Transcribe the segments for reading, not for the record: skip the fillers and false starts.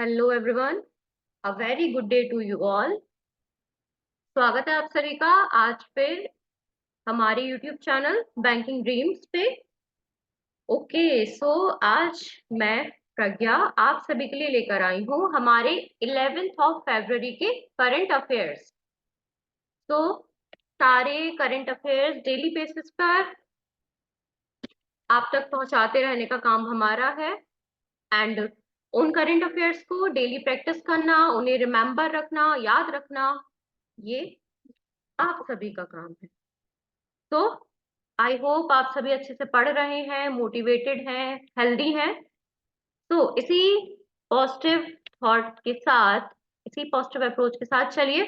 Hello everyone, a very good day to you all. स्वागत है आप सभी का आज फिर हमारे यूट्यूब चैनल बैंकिंग ड्रीम्स पे। ओके, सो आज मैं प्रज्ञा आप सभी के लिए लेकर आई हूँ हमारे 11th ऑफ फरवरी के करंट अफेयर्स। तो सारे करंट अफेयर्स डेली बेसिस पर आप तक पहुंचाते रहने का काम हमारा है। एंड उन करंट अफेयर्स को डेली प्रैक्टिस करना, उन्हें रिमेम्बर रखना, याद रखना, ये आप सभी का काम है। तो आई होप आप सभी अच्छे से पढ़ रहे हैं, मोटिवेटेड हैं, हेल्दी हैं। तो इसी पॉजिटिव थॉट के साथ, इसी पॉजिटिव अप्रोच के साथ चलिए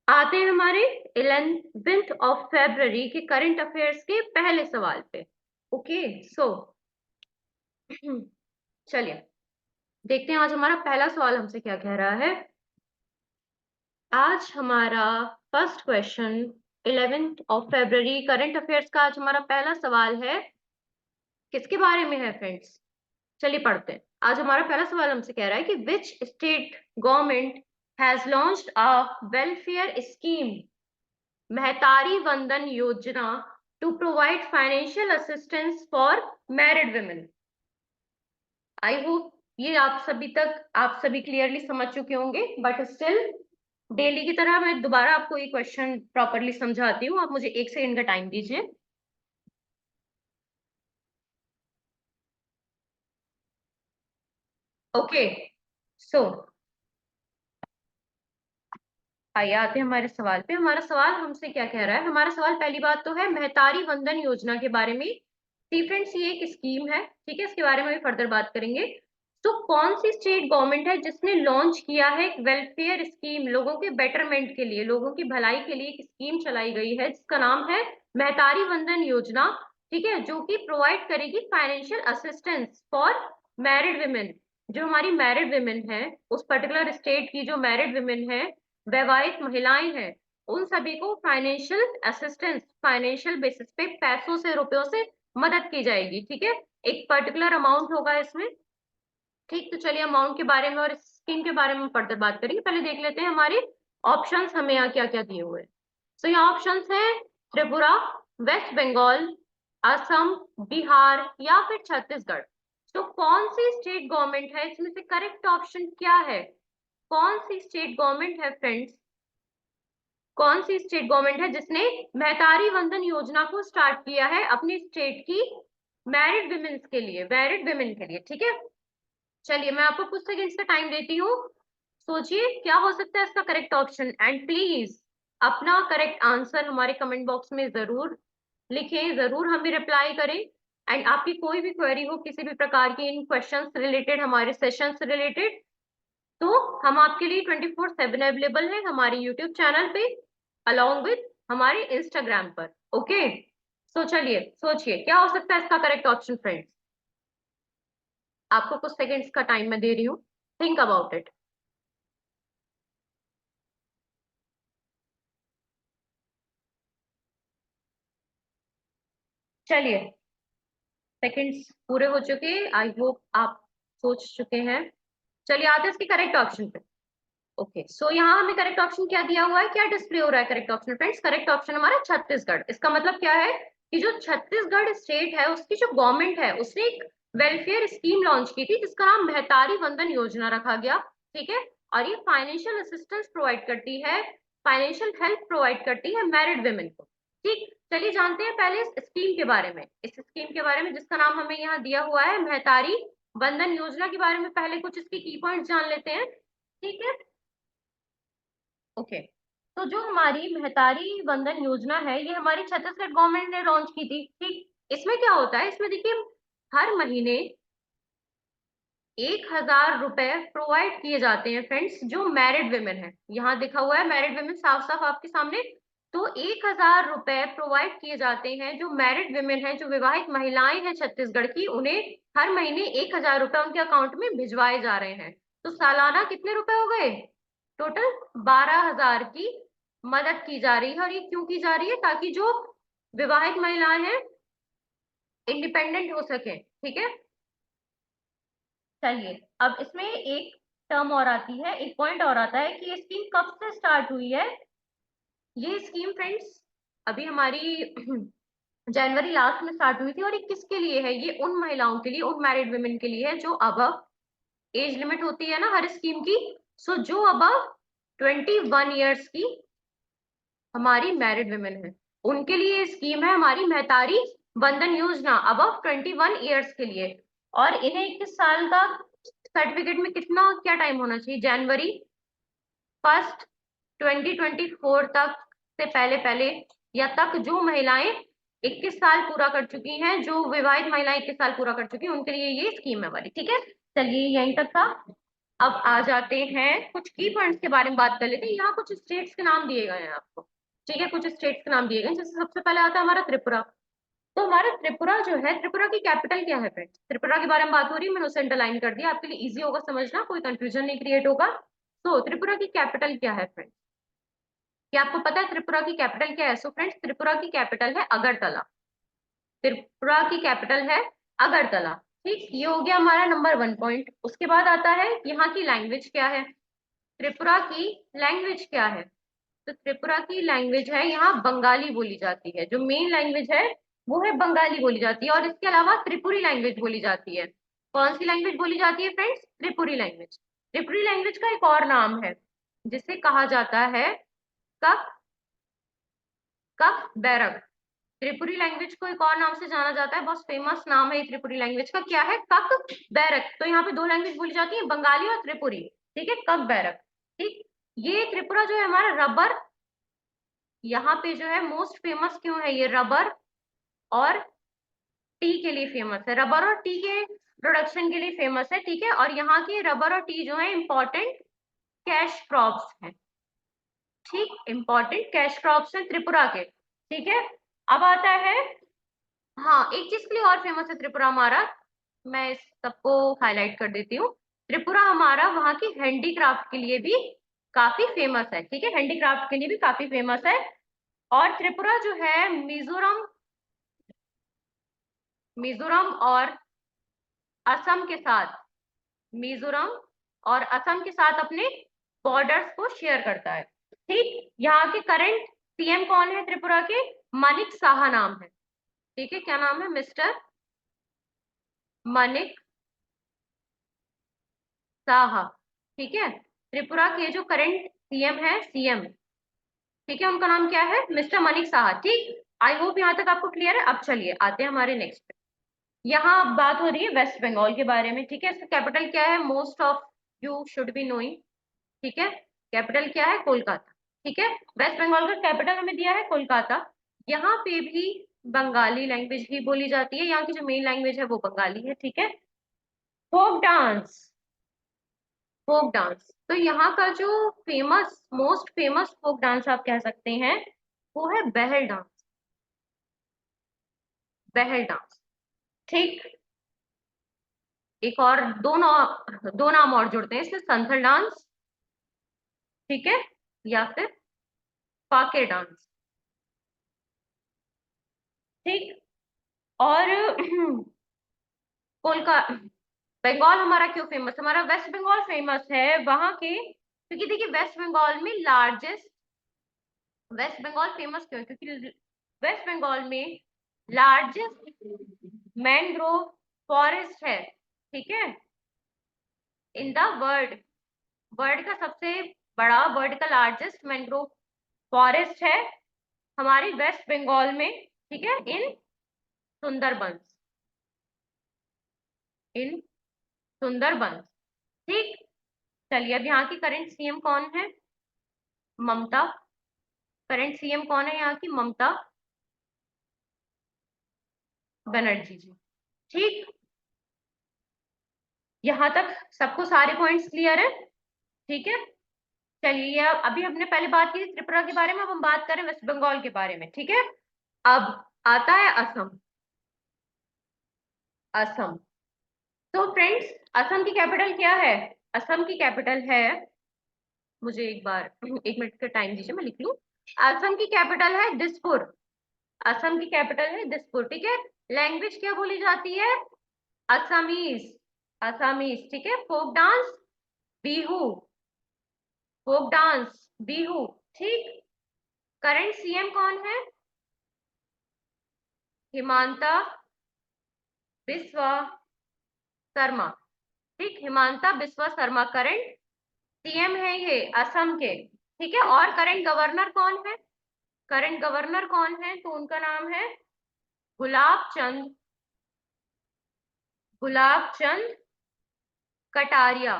आते हैं हमारे 11th ऑफ फरवरी के करंट अफेयर्स के पहले सवाल पे। ओके, सो चलिए देखते हैं आज हमारा पहला सवाल हमसे क्या कह रहा है। आज हमारा first question 11th of February current affairs का आज हमारा पहला सवाल है, किसके बारे में है फ्रेंड्स? चलिए पढ़ते हैं। आज हमारा पहला सवाल हमसे कह रहा है कि which state government has launched a welfare scheme Mahtari Vandan Yojana to provide financial assistance for married women. I hope ये आप सभी क्लियरली समझ चुके होंगे, बट स्टिल डेली की तरह मैं दोबारा आपको ये क्वेश्चन प्रॉपरली समझाती हूँ। आप मुझे 1 सेकंड का टाइम दीजिए। ओके, सो आइए आते हैं हमारे सवाल पे। हमारा सवाल हमसे क्या कह रहा है? हमारा सवाल पहली बात तो है महतारी वंदन योजना के बारे में। सी फ्रेंड्स, ये एक स्कीम है, ठीक है, इसके बारे में भी फर्दर बात करेंगे। तो कौन सी स्टेट गवर्नमेंट है जिसने लॉन्च किया है एक वेलफेयर स्कीम, लोगों के बेटरमेंट के लिए, लोगों की भलाई के लिए एक स्कीम चलाई गई है जिसका नाम है महतारी वंदन योजना, ठीक है, जो कि प्रोवाइड करेगी financial assistance for married women. जो हमारी मैरिड वुमेन है, उस पर्टिकुलर स्टेट की जो मैरिड वुमेन है, वैवाहिक महिलाएं हैं, उन सभी को फाइनेंशियल असिस्टेंस, फाइनेंशियल बेसिस पे पैसों से, रुपयों से मदद की जाएगी, ठीक है। एक पर्टिकुलर अमाउंट होगा इसमें। ठीक, तो चलिए अमाउंट के बारे में और स्कीम के बारे में फर्दर बात करेंगे। पहले देख लेते हैं हमारे ऑप्शंस हमें यहाँ क्या क्या दिए हुए हैं। तो यहाँ ऑप्शंस है त्रिपुरा, वेस्ट बंगाल, असम, बिहार या फिर छत्तीसगढ़। तो कौन सी स्टेट गवर्नमेंट है इसमें से? करेक्ट ऑप्शन क्या है? कौन सी स्टेट गवर्नमेंट है फ्रेंड्स? कौन सी स्टेट गवर्नमेंट है जिसने महतारी वंदन योजना को स्टार्ट किया है अपनी स्टेट की मैरिड वुमेन्स के लिए, मैरिड वुमेन के लिए, ठीक है। चलिए मैं आपको कुछ सेकंड्स का टाइम देती हूँ, सोचिए क्या हो सकता है इसका करेक्ट ऑप्शन। एंड प्लीज अपना करेक्ट आंसर हमारे कमेंट बॉक्स में जरूर लिखें, जरूर हमें रिप्लाई करें। एंड आपकी कोई भी क्वेरी हो किसी भी प्रकार की इन क्वेश्चंस से रिलेटेड, हमारे सेशन से रिलेटेड, तो हम आपके लिए 24/7 अवेलेबल है हमारे यूट्यूब चैनल पे, अलॉन्ग विद हमारे इंस्टाग्राम पर। ओके, सो चलिए सोचिए क्या हो सकता है इसका करेक्ट ऑप्शन फ्रेंड्स। आपको कुछ सेकंड्स का टाइम मैं दे रही हूँ, थिंक अबाउट इट। चलिए सेकंड्स पूरे हो चुके, आई होप आप सोच चुके हैं। चलिए आते हैं इसके करेक्ट ऑप्शन पे। ओके, सो यहाँ हमें करेक्ट ऑप्शन क्या दिया हुआ है, क्या डिस्प्ले हो रहा है correct option friends? Correct option हमारा छत्तीसगढ़। इसका मतलब क्या है कि जो छत्तीसगढ़ स्टेट है उसकी जो गवर्नमेंट है उसने एक वेलफेयर स्कीम लॉन्च की थी जिसका नाम महतारी वंदन योजना रखा गया, ठीक है। और ये फाइनेंशियल असिस्टेंस प्रोवाइड करती है, फाइनेंशियल हेल्प प्रोवाइड करती है मैरिड वुमेन को, ठीक। चलिए जानते हैं पहले इस स्कीम के बारे में, इस स्कीम के बारे में जिसका नाम हमें यहाँ दिया हुआ है महतारी वंदन योजना के बारे में पहले कुछ इसके की पॉइंट जान लेते हैं, ठीक है। ओके, तो जो हमारी महतारी वंदन योजना है ये हमारी छत्तीसगढ़ गवर्नमेंट ने लॉन्च की थी, ठीक। इसमें क्या होता है, इसमें देखिए हर महीने 1,000 रुपए प्रोवाइड किए जाते हैं फ्रेंड्स जो मैरिड वुमेन है। यहाँ लिखा हुआ है मैरिड वुमेन साफ साफ आपके सामने। तो 1,000 रुपए प्रोवाइड किए जाते हैं जो मैरिड वुमेन है, जो विवाहित महिलाएं हैं छत्तीसगढ़ की, उन्हें हर महीने 1,000 रुपए उनके अकाउंट में भिजवाए जा रहे हैं। तो सालाना कितने रुपए हो गए? टोटल 12,000 की मदद की जा रही है। और ये क्यों की जा रही है? ताकि जो विवाहित महिलाएं हैं इंडिपेंडेंट हो सके, ठीक है। चलिए अब इसमें एक टर्म और आती है, एक पॉइंट और आता है कि ये स्कीम कब से स्टार्ट हुई है। ये स्कीम फ्रेंड्स अभी हमारी जनवरी लास्ट में स्टार्ट हुई थी, और ये किसके लिए है, ये उन महिलाओं के लिए, उन मैरिड वुमेन के लिए है जो अबव एज लिमिट होती है ना हर स्कीम की। सो जो अबव 21 ईयर्स की हमारी मैरिड वुमेन है, उनके लिए ये स्कीम है हमारी महतारी वंदन योजना, अबव 21 ईयर्स के लिए। और इन्हें 21 साल का सर्टिफिकेट में कितना क्या टाइम होना चाहिए, January 1, 2024 तक से पहले पहले, या तक जो महिलाएं 21 साल पूरा कर चुकी हैं, जो विवाहित महिलाएं 21 साल पूरा कर चुकी हैं, उनके लिए ये स्कीम है हमारी। ठीक है, चलिए यहीं तक था। अब आ जाते हैं कुछ की पॉइंट्स के बारे में बात कर लेते हैं। यहाँ कुछ स्टेट्स के नाम दिए गए हैं आपको। ठीक है, कुछ स्टेट्स के नाम दिए गए हैं, जैसे सबसे पहले आता है हमारा त्रिपुरा। तो हमारा त्रिपुरा जो है, त्रिपुरा की कैपिटल क्या है फ्रेंड्स, त्रिपुरा के बारे में बात हो रही है, मैंने उसे अंडरलाइन कर दिया, आपके लिए इजी होगा समझना, कोई कंफ्यूजन नहीं क्रिएट होगा। तो त्रिपुरा की कैपिटल क्या है फ्रेंड्स, क्या आपको पता है त्रिपुरा की कैपिटल क्या है? सो फ्रेंड्स, त्रिपुरा की कैपिटल है अगरतला। त्रिपुरा की कैपिटल है अगरतला। ठीक, ये हो गया हमारा नंबर 1 पॉइंट। उसके बाद आता है यहाँ की लैंग्वेज क्या है, त्रिपुरा की लैंग्वेज क्या है। तो त्रिपुरा की लैंग्वेज है यहाँ बंगाली बोली जाती है, जो मेन लैंग्वेज है वो है बंगाली बोली जाती है, और इसके अलावा त्रिपुरी लैंग्वेज बोली जाती है। कौन सी लैंग्वेज बोली जाती है friends? Tripuri language. Tripuri language का एक और नाम है जिसे कहा जाता है कक कक बैरक। त्रिपुरी लैंग्वेज को एक और नाम से जाना जाता है, बहुत फेमस नाम है ये त्रिपुरी लैंग्वेज का, क्या है? कक बैरक। तो यहाँ पे 2 लैंग्वेज बोली जाती है, बंगाली और त्रिपुरी। ठीक है, कक बैरक। ठीक, ये त्रिपुरा जो है हमारा रबर, यहाँ पे जो है मोस्ट फेमस क्यों है, ये रबर और टी के लिए फेमस है, रबर और टी के प्रोडक्शन के लिए फेमस है। ठीक है, और यहाँ के रबर और टी जो है इंपॉर्टेंट कैश क्रॉप्स हैं। ठीक, इंपॉर्टेंट कैश क्रॉप्स हैं त्रिपुरा के। ठीक है, अब आता है, हाँ एक चीज के लिए और फेमस है त्रिपुरा हमारा, मैं इस सबको हाईलाइट कर देती हूँ। त्रिपुरा हमारा वहाँ की हैंडीक्राफ्ट के लिए भी काफी फेमस है। ठीक है, हैंडीक्राफ्ट के लिए भी काफी फेमस है। और त्रिपुरा जो है मिजोरम, मिजोरम और असम के साथ, मिजोरम और असम के साथ अपने बॉर्डर्स को शेयर करता है। ठीक, यहाँ के करंट सीएम कौन है त्रिपुरा के? मानिक साहा नाम है। ठीक है, क्या नाम है? मिस्टर मानिक साहा। ठीक है, त्रिपुरा के जो करंट सीएम है, सीएम, ठीक है, उनका नाम क्या है? मिस्टर मनिक साहा। ठीक, आई होप यहाँ तक आपको क्लियर है। अब चलिए आते हैं हमारे नेक्स्ट पे। यहाँ बात हो रही है वेस्ट बंगाल के बारे में। ठीक है, इसका कैपिटल क्या है? Most of you should be knowing. ठीक है, कैपिटल क्या है? कोलकाता। ठीक है, वेस्ट बंगाल का कैपिटल हमें दिया है कोलकाता। यहाँ पे भी बंगाली लैंग्वेज ही बोली जाती है, यहाँ की जो मेन लैंग्वेज है वो बंगाली है। ठीक है, फोक डांस, फोक डांस, तो यहाँ का जो famous, most famous folk dance आप कह सकते हैं वो है बहल डांस, बहल डांस। ठीक, एक और दो नाम और जुड़ते हैं इसमें, संथल डांस, ठीक है, या फिर फाके डांस। ठीक, और कोलकाता, बंगाल हमारा क्यों फेमस, हमारा वेस्ट बंगाल फेमस है वहां के, क्योंकि देखिए वेस्ट बंगाल में लार्जेस्ट, वेस्ट बंगाल फेमस क्यों है? क्योंकि वेस्ट बंगाल में लार्जेस्ट मैंग्रोव फॉरेस्ट है। ठीक है, इन द वर्ल्ड, वर्ल्ड का सबसे बड़ा, वर्ल्ड का लार्जेस्ट मैंग्रोव फॉरेस्ट है हमारे वेस्ट बंगाल में। ठीक है, इन सुंदरबंस, इन सुंदरबंस। ठीक, चलिए अब यहाँ की करंट सीएम कौन है? ममता। करंट सीएम कौन है यहाँ की? ममता बनर्जी जी। ठीक, यहाँ तक सबको सारे पॉइंट्स क्लियर है? ठीक है, चलिए अभी हमने पहले बात की थी त्रिपुरा के बारे में, अब हम बात करें वेस्ट बंगाल के बारे में। ठीक है, अब आता है असम। असम, तो फ्रेंड्स असम की कैपिटल क्या है? असम की कैपिटल है, मुझे एक बार 1 मिनट का टाइम दीजिए, मैं लिख लूं। असम की कैपिटल है दिसपुर, असम की कैपिटल है दिसपुर। ठीक है, लैंग्वेज क्या बोली जाती है? Assamese, Assamese. ठीक है, folk dance Bihu, folk dance, Bihu. ठीक। करंट सीएम कौन है? हिमांता बिस्वा शर्मा। ठीक, हिमांता बिस्वा शर्मा करंट सीएम है ये असम के। ठीक है, और करंट गवर्नर कौन है? करंट गवर्नर कौन है? तो उनका नाम है गुलाब चंद, गुलाब चंद कटारिया।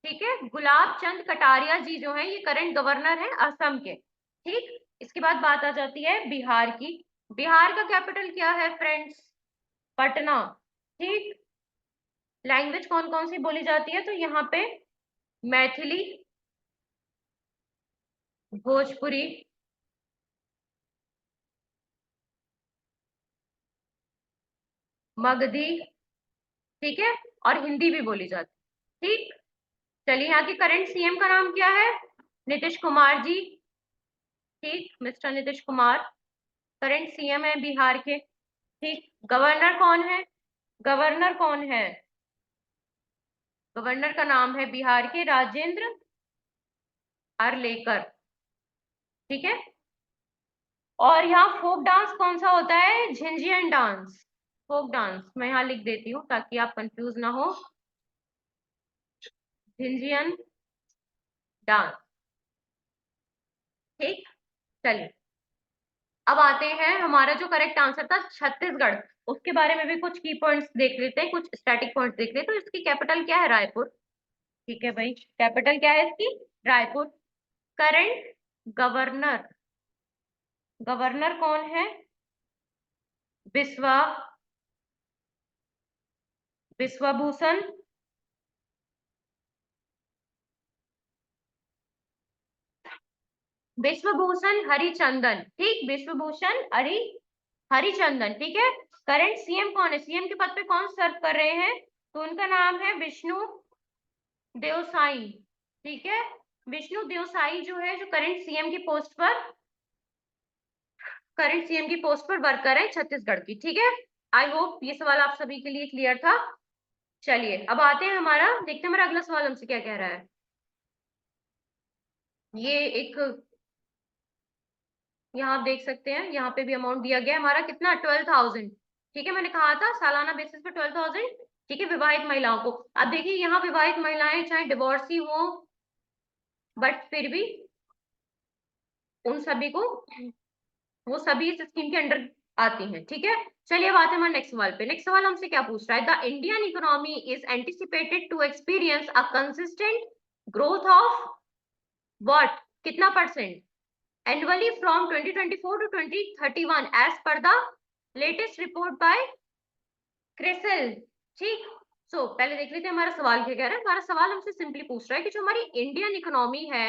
ठीक है, गुलाब चंद कटारिया जी जो है ये करंट गवर्नर है असम के। ठीक। इसके बाद बात आ जाती है बिहार की। बिहार का कैपिटल क्या है फ्रेंड्स? पटना। ठीक। लैंग्वेज कौन कौन सी बोली जाती है? तो यहाँ पे मैथिली, भोजपुरी, मगधी, ठीक है, और हिंदी भी बोली जाती है। ठीक। चलिए, यहाँ के करंट सीएम का नाम क्या है? नीतीश कुमार जी। ठीक, mister Nitish Kumar current CM है बिहार के। ठीक। गवर्नर कौन है? गवर्नर कौन है? गवर्नर का नाम है बिहार के राजेंद्र अरलेकर। ठीक है। और यहाँ फोक डांस कौन सा होता है? झिंझियन डांस। फोक डांस मैं यहाँ लिख देती हूँ ताकि आप कंफ्यूज ना हो। झिंझियन डांस। ठीक। चलिए, अब आते हैं, हमारा जो करेक्ट आंसर था छत्तीसगढ़, उसके बारे में भी कुछ की पॉइंट्स देख लेते हैं, कुछ स्टैटिक पॉइंट्स देख लेते हैं। तो इसकी कैपिटल क्या है? रायपुर। ठीक है भाई, कैपिटल क्या है इसकी? रायपुर। करंट गवर्नर, गवर्नर कौन है? बिस्वा, बिस्वाभूषण विश्वभूषण हरिचंदन। ठीक, विश्वभूषण हरिचंदन। ठीक है। करंट सीएम कौन है? सीएम के पद पे कौन सर्व कर रहे हैं? तो उनका नाम है विष्णु देवसाई। ठीक है, विष्णु देवसाई जो है, जो करंट सीएम की पोस्ट पर वर्कर है छत्तीसगढ़ की। ठीक है। आई होप ये सवाल आप सभी के लिए क्लियर था। चलिए, अब आते हैं, हमारा देखते हैं हमारा अगला सवाल हमसे क्या कह रहा है। ये एक, यहाँ आप देख सकते हैं, यहाँ पे भी अमाउंट दिया गया है हमारा कितना? 12,000। ठीक है, मैंने कहा था सालाना बेसिस पे 12,000। ठीक है, विवाहित महिलाओं को। अब देखिए, यहाँ विवाहित महिलाएं चाहे डिवोर्सी हो, बट फिर भी उन सभी को, वो सभी इस स्कीम के अंडर आती हैं। ठीक है। चलिए, अब आते हैं हमारे नेक्स्ट सवाल पे। नेक्स्ट सवाल हमसे क्या पूछ रहा है? The Indian economy is anticipated to experience a consistent growth of what? कितना percent? Annually from 2024 to 2031 as per the latest report by CRISIL. ठीक। पहले देख लेते हैं हमारा सवाल क्या कह रहा है। हमारा सवाल हमसे सिंपली पूछ रहा है कि जो हमारी इंडियन इकोनॉमी है,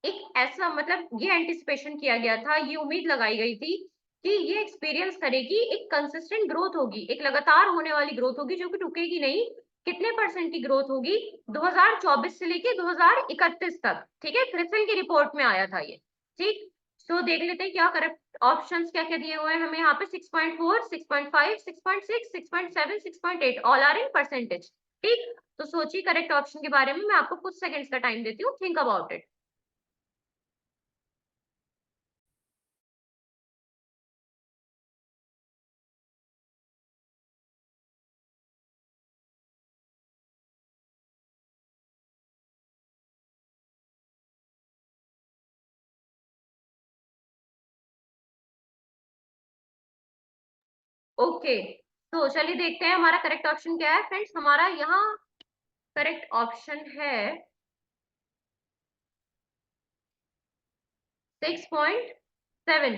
एक ऐसा, मतलब ये एंटिसिपेशन किया गया था, ये उम्मीद लगाई गई थी कि ये एक्सपीरियंस करेगी, एक कंसिस्टेंट ग्रोथ होगी, एक लगातार होने वाली ग्रोथ होगी जो कि रुकेगी नहीं। कितने परसेंट की ग्रोथ होगी? 2024 से लेके 2031 तक। ठीक है, क्रिसिल की रिपोर्ट में आया था ये। ठीक। देख लेते हैं क्या करेक्ट ऑप्शंस क्या क्या दिए हुए हैं हमें यहाँ पे। 6.4, 6.5, 6.6, 6.7, 6.8, ऑल आर इन परसेंटेज। ठीक। सोचिए करेक्ट ऑप्शन के बारे में। मैं आपको कुछ सेकंड्स का टाइम देती हूँ, थिंक अबाउट इट। ओके, तो चलिए देखते हैं हमारा करेक्ट ऑप्शन क्या है फ्रेंड्स। हमारा यहाँ करेक्ट ऑप्शन है 6.7।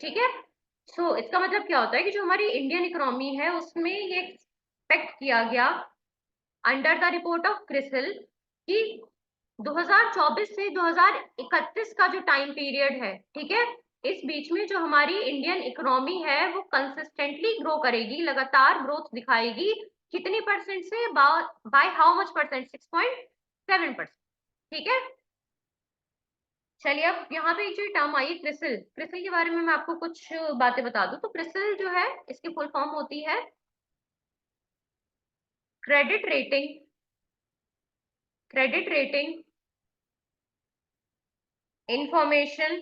ठीक है। इसका मतलब क्या होता है कि जो हमारी इंडियन इकोनॉमी है उसमें ये एक्सपेक्ट किया गया under the report of CRISIL कि 2024 से 2031 का जो टाइम पीरियड है, ठीक है, इस बीच में जो हमारी इंडियन इकोनॉमी है वो कंसिस्टेंटली ग्रो करेगी, लगातार ग्रोथ दिखाएगी। कितनी परसेंट से? By how much percent? 6.7%। ठीक है। चलिए, अब यहाँ पे एक जो टर्म आई क्रिसिल, क्रिसिल के बारे में मैं आपको कुछ बातें बता दूं। तो क्रिसिल जो है, इसकी फुल फॉर्म होती है credit rating credit rating information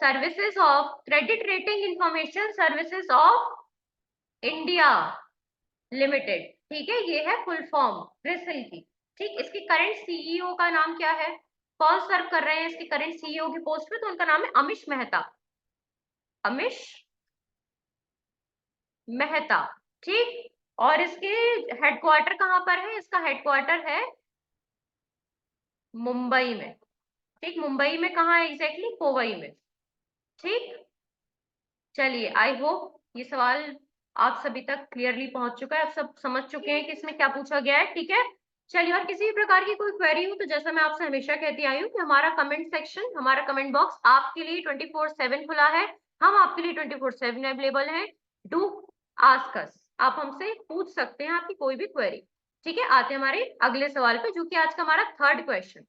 services of credit rating information services of India limited. ठीक है, ये है फुल फॉर्म क्रिसिल की। ठीक, इसकी करंट सीईओ का नाम क्या है, कौन सर्व कर रहे हैं इसकी करंट सीईओ की पोस्ट पे, तो उनका नाम है अमिश मेहता। अमिश मेहता। ठीक, और इसके हेडक्वार्टर कहाँ पर है, इसका हेडक्वार्टर है मुंबई में। ठीक, मुंबई में कहाँ है एग्जैक्टली, कोवई में। ठीक, चलिए आई होप ये सवाल आप सभी तक क्लियरली पहुंच चुका है, आप सब समझ चुके हैं कि इसमें क्या पूछा गया है। ठीक है, चलिए, और किसी भी प्रकार की कोई क्वेरी हो तो जैसा मैं आपसे हमेशा कहती आई हूँ कि हमारा कमेंट सेक्शन, हमारा कमेंट बॉक्स आपके लिए 24/7 खुला है। हम आपके लिए 24/7 अवेलेबल हैं। डू आस्क अस, आप हमसे पूछ सकते हैं आपकी कोई भी क्वेरी। ठीक है, आते हैं हमारे अगले सवाल पे, जो कि आज का हमारा थर्ड क्वेश्चन।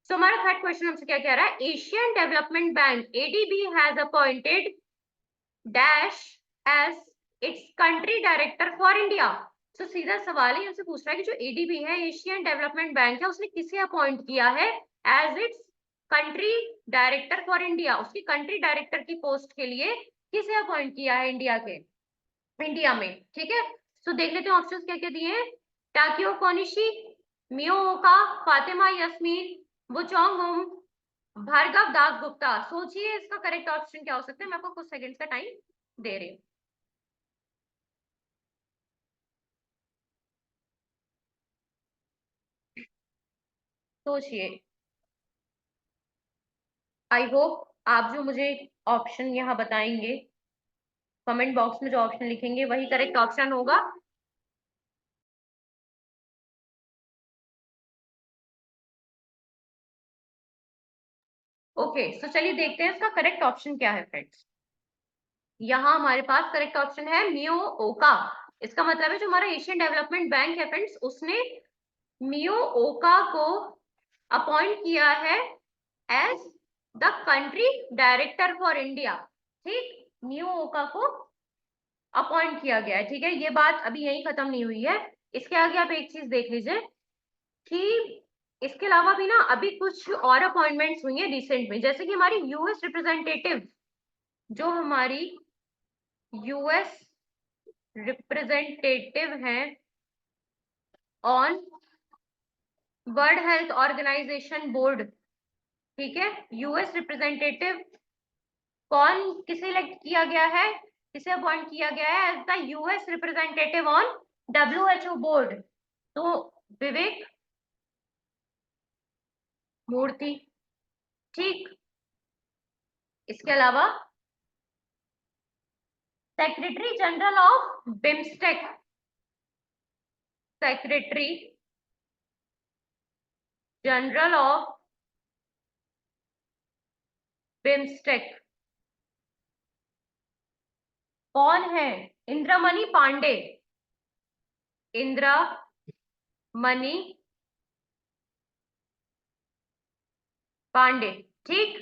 सो हमारा थर्ड क्वेश्चन हमसे क्या कह रहा है, Asian Development Bank ADB has appointed dash as its country director for India. तो सीधा सवाल ही हमसे पूछ रहा है कि जो एडीबी है, एशियन डेवलपमेंट बैंक है, उसने किसे अपॉइंट किया है as its country director for India, उसकी कंट्री डायरेक्टर की पोस्ट के लिए किसे अपॉइंट किया है इंडिया में। ठीक है, तो देख लेते हैं ऑप्शंस क्या क्या दिए हैं। टाकियो कोनिशी, मियो ओका, फातिमा यास्मीन, वुचोंग हुम, भार्गव दास गुप्ता। सोचिए इसका करेक्ट ऑप्शन क्या हो सकता है, मैं आपको कुछ सेकंड्स का टाइम दे रही हूँ। सोचिए, आई होप आप जो मुझे ऑप्शन यहाँ बताएंगे, कमेंट बॉक्स में जो ऑप्शन लिखेंगे वही करेक्ट ऑप्शन होगा। ओके, तो चलिए देखते हैं इसका करेक्ट ऑप्शन क्या है फ्रेंड्स। यहाँ हमारे पास करेक्ट ऑप्शन है मियो ओका। इसका मतलब है जो हमारा एशियन डेवलपमेंट बैंक है फ्रेंड्स, उसने मियो ओका को अपॉइंट किया है as the country director for India. ठीक, मियो ओका को अपॉइंट किया गया है। ठीक है, ये बात अभी यही खत्म नहीं हुई है, इसके आगे आप एक चीज देख लीजिए कि इसके अलावा भी ना अभी कुछ और अपॉइंटमेंट्स हुई हैं रिसेंट में, जैसे कि हमारी यूएस रिप्रेजेंटेटिव, जो हमारी यूएस रिप्रेजेंटेटिव हैं on World Health Organization board. ठीक है, यूएस रिप्रेजेंटेटिव कौन, किसे इलेक्ट किया गया है, किसे अपॉइंट किया गया है as the US representative on WHO board, तो विवेक मूर्ति। ठीक, इसके अलावा secretary general of BIMSTEC, secretary general of BIMSTEC कौन है, इंद्रमणि पांडे, इंद्रमणि पांडे। ठीक,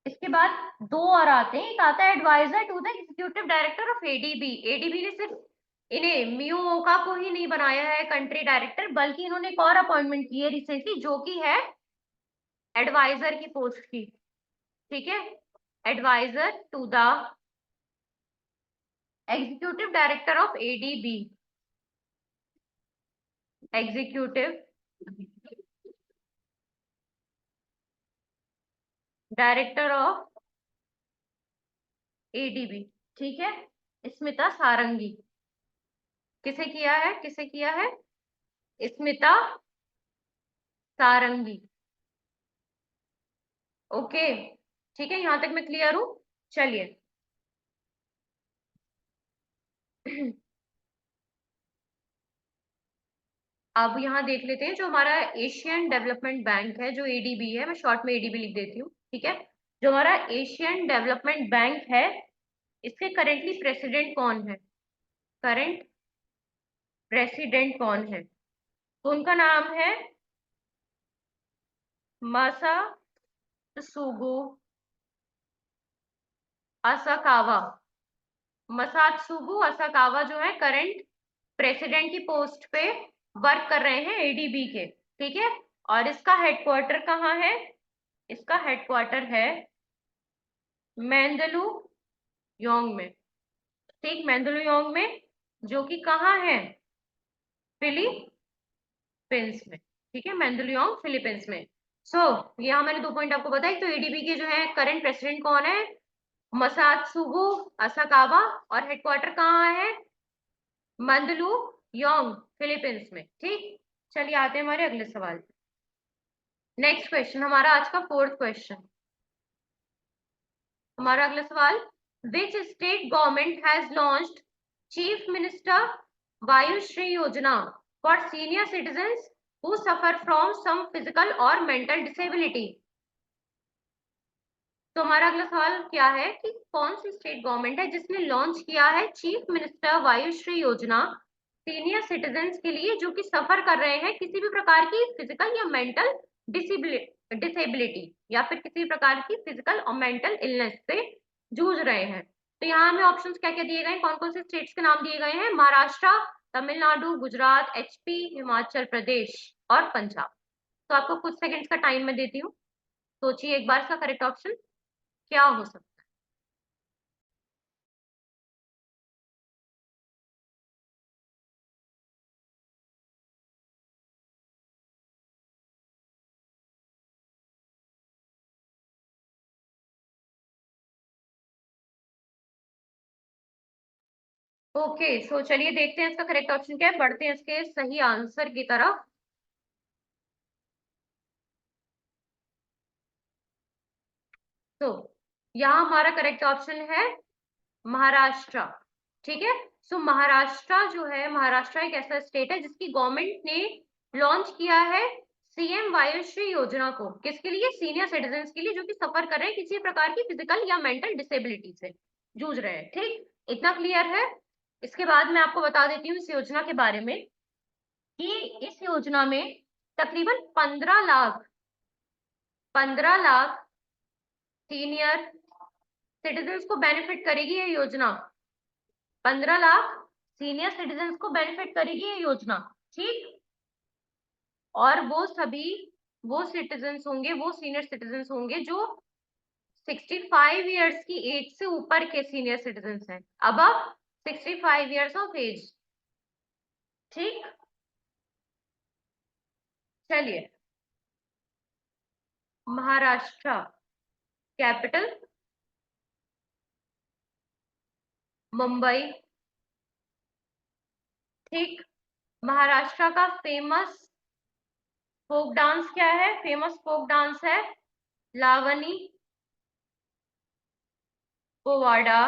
इसके बाद दो और आते हैं, एक आता है adviser to the executive director of ADB. ADB ने सिर्फ इन्हें मियोका को ही नहीं बनाया है कंट्री डायरेक्टर, बल्कि इन्होंने एक और अपॉइंटमेंट की है रिसेंटली, जो कि है एडवाइजर की पोस्ट की। ठीक है, adviser to the executive director of ADB, executive director of ADB. ठीक है, स्मिता सारंगी, किसे किया है, किसे किया है, स्मिता सारंगी। ओके, ठीक है, यहां तक मैं क्लियर हूं। चलिए अब यहाँ देख लेते हैं जो हमारा एशियन डेवलपमेंट बैंक है, जो एडीबी है, मैं शॉर्ट में एडीबी लिख देती हूँ। ठीक है, जो हमारा एशियन डेवलपमेंट बैंक है, इसके करेंटली प्रेसिडेंट कौन है, करंट प्रेसिडेंट कौन है, तो उनका नाम है मासा सुगु असाकावा। मसात्सुगु असाकावा जो है करंट प्रेसिडेंट की पोस्ट पे वर्क कर रहे हैं एडीबी के, ठीक है। और इसका हेडक्वार्टर कहाँ है? इसका हेडक्वार्टर है मेंदलू योंग में, ठीक, मेंदलू योंग में, जो कि कहाँ है? फिलीपींस में, ठीक है, मेंदलू योंग फिलीपींस में। सो यहाँ मैंने 2 पॉइंट आपको बताया। तो एडीबी के जो है करंट प्रेसिडेंट कौन है? मसात्सुगु असाकावा। और हेडक्वार्टर कहाँ है? मंदलू योंग फिलीपींस में, ठीक। चलिए आते हैं हमारे अगले सवाल। नेक्स्ट क्वेश्चन हमारा आज का 4th क्वेश्चन। हमारा अगला सवाल, which state government has launched chief minister Vayoshri Yojana for senior citizens who suffer from some physical और मेंटल डिसेबिलिटी? तो हमारा अगला सवाल क्या है कि कौन सी स्टेट गवर्नमेंट है जिसने लॉन्च किया है चीफ मिनिस्टर वायुश्री योजना सीनियर सिटीजन्स के लिए जो कि सफर कर रहे हैं किसी भी प्रकार की फिजिकल या मेंटल डिसेबिलिटी या फिर किसी भी प्रकार की फिजिकल और मेंटल इलनेस से जूझ रहे हैं। तो यहाँ हमें ऑप्शंस क्या क्या दिए गए हैं, कौन कौन से स्टेट्स के नाम दिए गए हैं? महाराष्ट्र, तमिलनाडु, गुजरात, एचपी, हिमाचल प्रदेश और पंजाब। तो आपको कुछ सेकंड्स का टाइम मैं देती हूँ, सोचिए एक बार इसका करेक्ट ऑप्शन क्या हो सकता है। ओके, सो चलिए देखते हैं इसका करेक्ट ऑप्शन क्या है, बढ़ते हैं इसके सही आंसर की तरफ। तो यहाँ हमारा करेक्ट ऑप्शन है महाराष्ट्र, ठीक है। सो महाराष्ट्र जो है, महाराष्ट्र एक ऐसा स्टेट है जिसकी गवर्नमेंट ने लॉन्च किया है सीएम वायुश्री योजना को, किसके लिए? सीनियर सिटीजन्स के लिए जो कि सफर कर रहे हैं किसी प्रकार की फिजिकल या मेंटल डिसेबिलिटी से जूझ रहे हैं, ठीक। इतना क्लियर है। इसके बाद मैं आपको बता देती हूँ इस योजना के बारे में कि इस योजना में तकरीबन 15 लाख सीनियर सिटीजन्स को बेनिफिट करेगी ये योजना। 15 लाख सीनियर सिटीजन्स को बेनिफिट करेगी ये योजना, ठीक। और वो सिटीजन्स होंगे, वो सीनियर सिटीजन्स होंगे जो 65 ईयर्स की एज से ऊपर के सीनियर सिटीजन्स हैं, अबव 65 ईयर्स ऑफ एज, ठीक। चलिए, महाराष्ट्र, कैपिटल मुंबई, ठीक। महाराष्ट्र का फेमस फोक डांस क्या है? फेमस फोक डांस है लावनी, पोवाड़ा।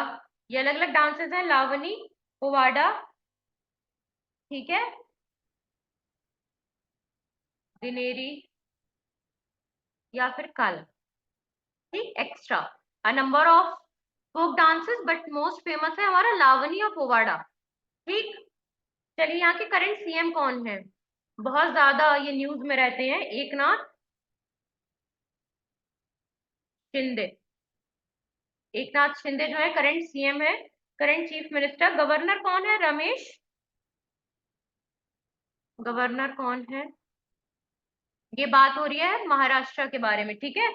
ये अलग अलग डांसेस हैं, लावनी, पोवाड़ा, ठीक है, दिनेरी या फिर काला, ठीक। Extra a number of folk dances but most famous है हमारा लावनी और पोवाड़ा, ठीक। चलिए, यहाँ के करंट सीएम कौन है? बहुत ज्यादा ये न्यूज में रहते हैं, एकनाथ शिंदे। एकनाथ शिंदे जो है करंट सीएम है, करंट चीफ मिनिस्टर। गवर्नर कौन है? रमेश, गवर्नर कौन है? ये बात हो रही है महाराष्ट्र के बारे में, ठीक है।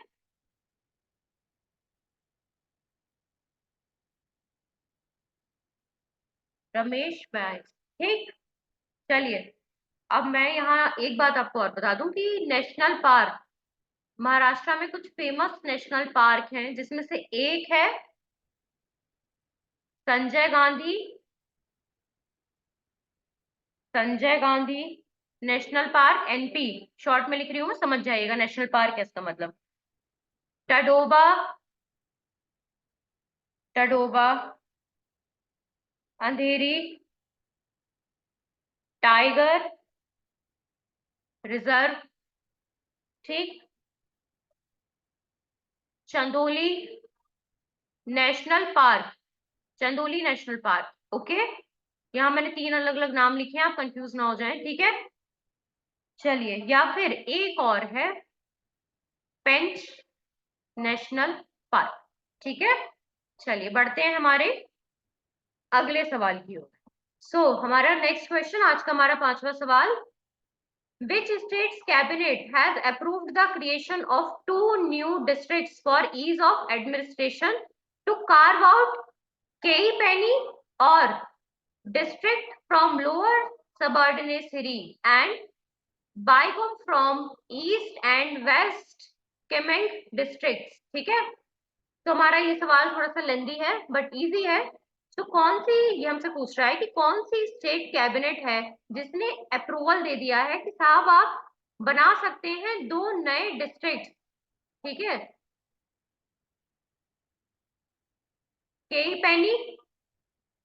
रमेश बैस, ठीक। चलिए, अब मैं यहाँ एक बात आपको और बता दूं कि नेशनल पार्क, महाराष्ट्र में कुछ फेमस नेशनल पार्क हैं जिसमें से एक है Sanjay Gandhi, Sanjay Gandhi national park, NP, short में लिख रही हूँ मैं, समझ जाइएगा नेशनल पार्क है इसका मतलब। टडोबा, टडोबा, अंधेरी टाइगर रिजर्व, ठीक। Chandoli National Park, Chandoli National Park, okay. यहाँ मैंने 3 अलग अलग नाम लिखे हैं, आप कंफ्यूज ना हो जाएं, ठीक है। चलिए, या फिर एक और है पेंच नेशनल पार्क, ठीक है। चलिए बढ़ते हैं हमारे अगले सवाल की ओर। हमारा नेक्स्ट क्वेश्चन, आज का हमारा 5वां सवाल, which state's cabinet has approved the creation of 2 new districts for ease of administration to carve out Kei Penny or district from lower subordinate and Baigum from east and west Kemeng districts? ठीक है, तो हमारा ये सवाल थोड़ा सा लेंदी है but easy है। तो कौन सी, ये हमसे पूछ रहा है कि कौन सी स्टेट कैबिनेट है जिसने अप्रूवल दे दिया है कि साहब आप बना सकते हैं 2 नए डिस्ट्रिक्ट, ठीक है, केई पेनी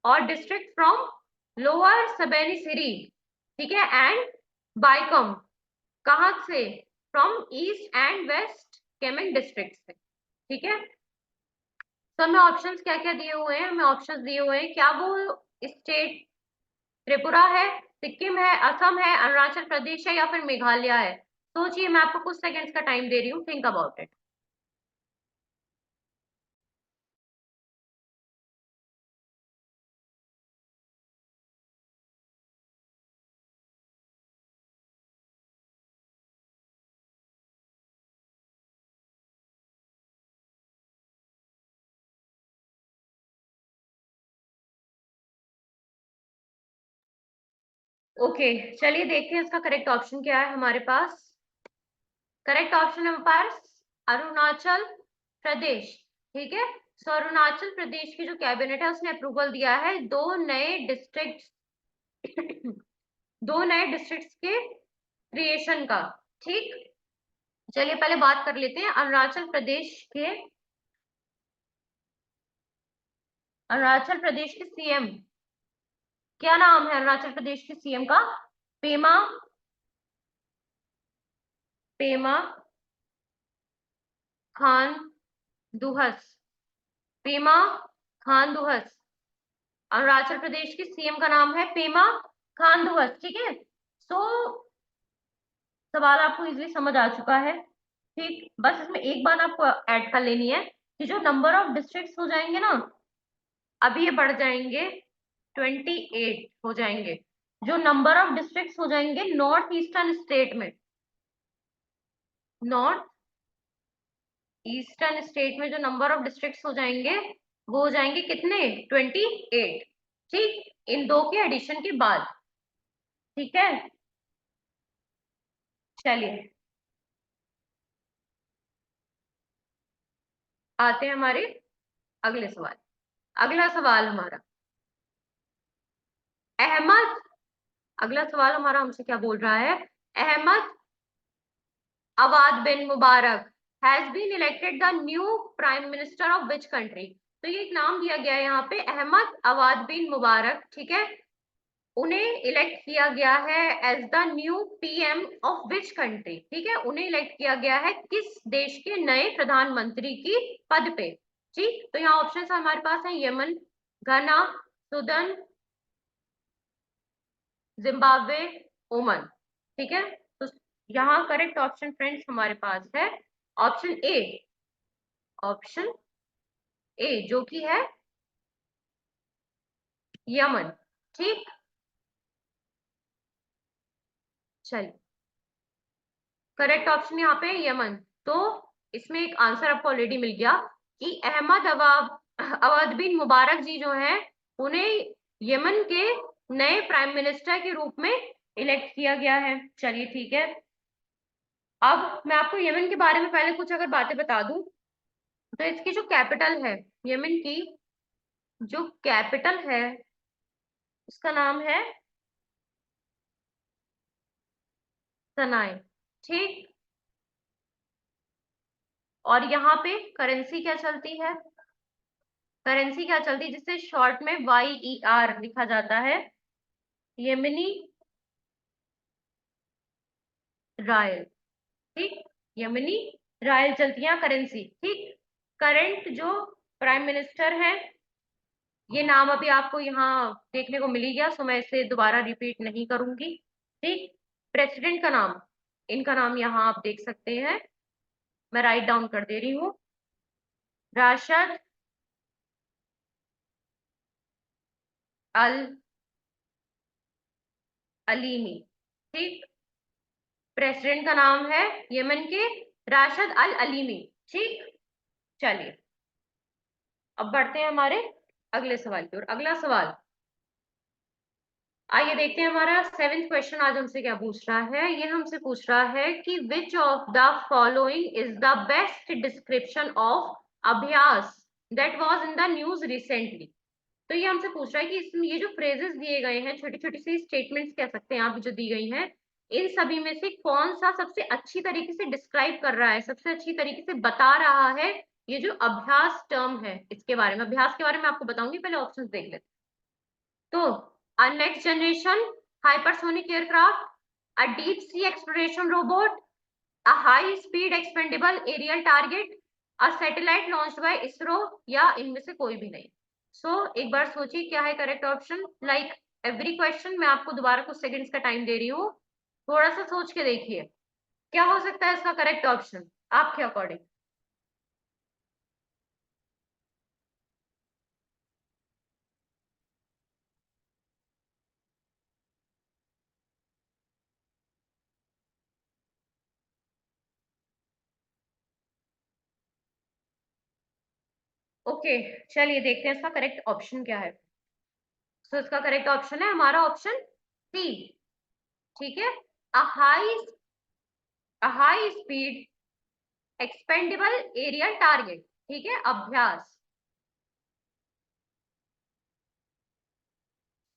और डिस्ट्रिक्ट फ्रॉम लोअर सबेनिसिरी, ठीक है, एंड बाइकम, कहाँ से, from East and West Kameng district से, ठीक है। तो हमें ऑप्शंस क्या क्या दिए हुए हैं, हमें ऑप्शंस दिए हुए हैं, क्या वो स्टेट त्रिपुरा है, सिक्किम है, असम है, अरुणाचल प्रदेश है या फिर मेघालय है। सोचिए, मैं आपको कुछ सेकंड्स का टाइम दे रही हूँ, थिंक अबाउट इट। ओके, चलिए देखते हैं इसका करेक्ट ऑप्शन क्या है हमारे पास। करेक्ट ऑप्शन है हमारे पास अरुणाचल प्रदेश, ठीक है। सो अरुणाचल प्रदेश की जो कैबिनेट है उसने अप्रूवल दिया है 2 नए डिस्ट्रिक्ट दो नए डिस्ट्रिक्ट्स के क्रिएशन का, ठीक। चलिए पहले बात कर लेते हैं अरुणाचल प्रदेश के सीएम, क्या नाम है अरुणाचल प्रदेश के सीएम का? पेमा पेमा खान दुहस, पेमा खान दुहस, अरुणाचल प्रदेश के सीएम का नाम है पेमा खान दुहस, ठीक है। सो सवाल आपको इजीली समझ आ चुका है, ठीक। बस इसमें एक बात आपको ऐड कर लेनी है कि जो नंबर ऑफ डिस्ट्रिक्ट्स हो जाएंगे ना, अभी ये बढ़ जाएंगे 28 हो जाएंगे, जो नंबर ऑफ डिस्ट्रिक्ट्स हो जाएंगे नॉर्थ ईस्टर्न स्टेट में, नॉर्थ ईस्टर्न स्टेट में जो नंबर ऑफ डिस्ट्रिक्ट्स हो जाएंगे वो हो जाएंगे कितने, 28, ठीक, इन दो के एडिशन के बाद, ठीक है। चलिए आते हैं हमारे अगले सवाल। अगला सवाल हमारा, अहमद, अगला सवाल हमारा हमसे क्या बोल रहा है, Ahmed Awad bin Mubarak has been elected the new prime minister of which country? तो ये एक नाम दिया गया है यहाँ पे, अहमद अवाद बिन मुबारक, ठीक है, उन्हें इलेक्ट किया गया है as the new PM of which country, ठीक है, उन्हें इलेक्ट किया गया है किस देश के नए प्रधानमंत्री की पद पे, ठीक। तो यहाँ ऑप्शन हमारे पास है यमन, घना, सुदन, जिम्बाब्वे, ओमन, ठीक है। तो यहाँ करेक्ट ऑप्शन फ्रेंड्स हमारे पास है ऑप्शन ए, ऑप्शन ए जो कि है यमन, ठीक। चलिए करेक्ट ऑप्शन यहाँ पे यमन, तो इसमें एक आंसर आपको ऑलरेडी मिल गया कि अहमद अवाद बिन मुबारक जी जो हैं उन्हें यमन के नए प्राइम मिनिस्टर के रूप में इलेक्ट किया गया है। चलिए ठीक है, अब मैं आपको यमन के बारे में पहले कुछ अगर बातें बता दूं, तो इसकी जो कैपिटल है, यमन की जो कैपिटल है उसका नाम है सनाए, ठीक। और यहाँ पे करेंसी क्या चलती है, करेंसी क्या चलती है जिससे शॉर्ट में YER लिखा जाता है, यमनी रायल, ठीक, यमनी रायल चलती है करेंसी, ठीक। करंट जो प्राइम मिनिस्टर है, ये नाम अभी आपको यहाँ देखने को मिल ही गया, सो मैं इसे दोबारा रिपीट नहीं करूंगी, ठीक। प्रेसिडेंट का नाम, इनका नाम यहाँ आप देख सकते हैं, मैं राइट डाउन कर दे रही हूँ, राशद अल अलीमी। ठीक, प्रेसिडेंट का नाम है यमन के राशिद अल अलीमी। ठीक, चलिए अब बढ़ते हैं हमारे अगले सवाल की ओर। अगला सवाल, आइए देखते हैं हमारा सेवेंथ क्वेश्चन आज हमसे क्या पूछ रहा है। ये हमसे पूछ रहा है कि which of the following is the best description of Abhyas that was in the news recently. तो ये हमसे पूछ रहा है कि इसमें ये जो फ्रेजेस दिए गए हैं, छोटी छोटी सी स्टेटमेंट्स कह सकते हैं आप, जो दी गई हैं, इन सभी में से कौन सा सबसे अच्छी तरीके से डिस्क्राइब कर रहा है, सबसे अच्छी तरीके से बता रहा है ये जो अभ्यास टर्म है, इसके बारे में। अभ्यास के बारे में आपको बताऊंगी, पहले ऑप्शंस देख लेते हैं। तो a next generation hypersonic aircraft, a deep sea exploration robot, a high speed expendable aerial target, a satellite launched by ISRO, या इनमें से कोई भी नहीं। एक बार सोचिए क्या है correct option. Like every question मैं आपको दोबारा कुछ सेकंड्स का टाइम दे रही हूँ, थोड़ा सा सोच के देखिए क्या हो सकता है इसका करेक्ट ऑप्शन आपके अकॉर्डिंग। ओके, चलिए देखते हैं इसका करेक्ट ऑप्शन क्या है। इसका करेक्ट ऑप्शन है हमारा ऑप्शन सी। ठीक है, a high speed expendable aerial target. ठीक है, अभ्यास।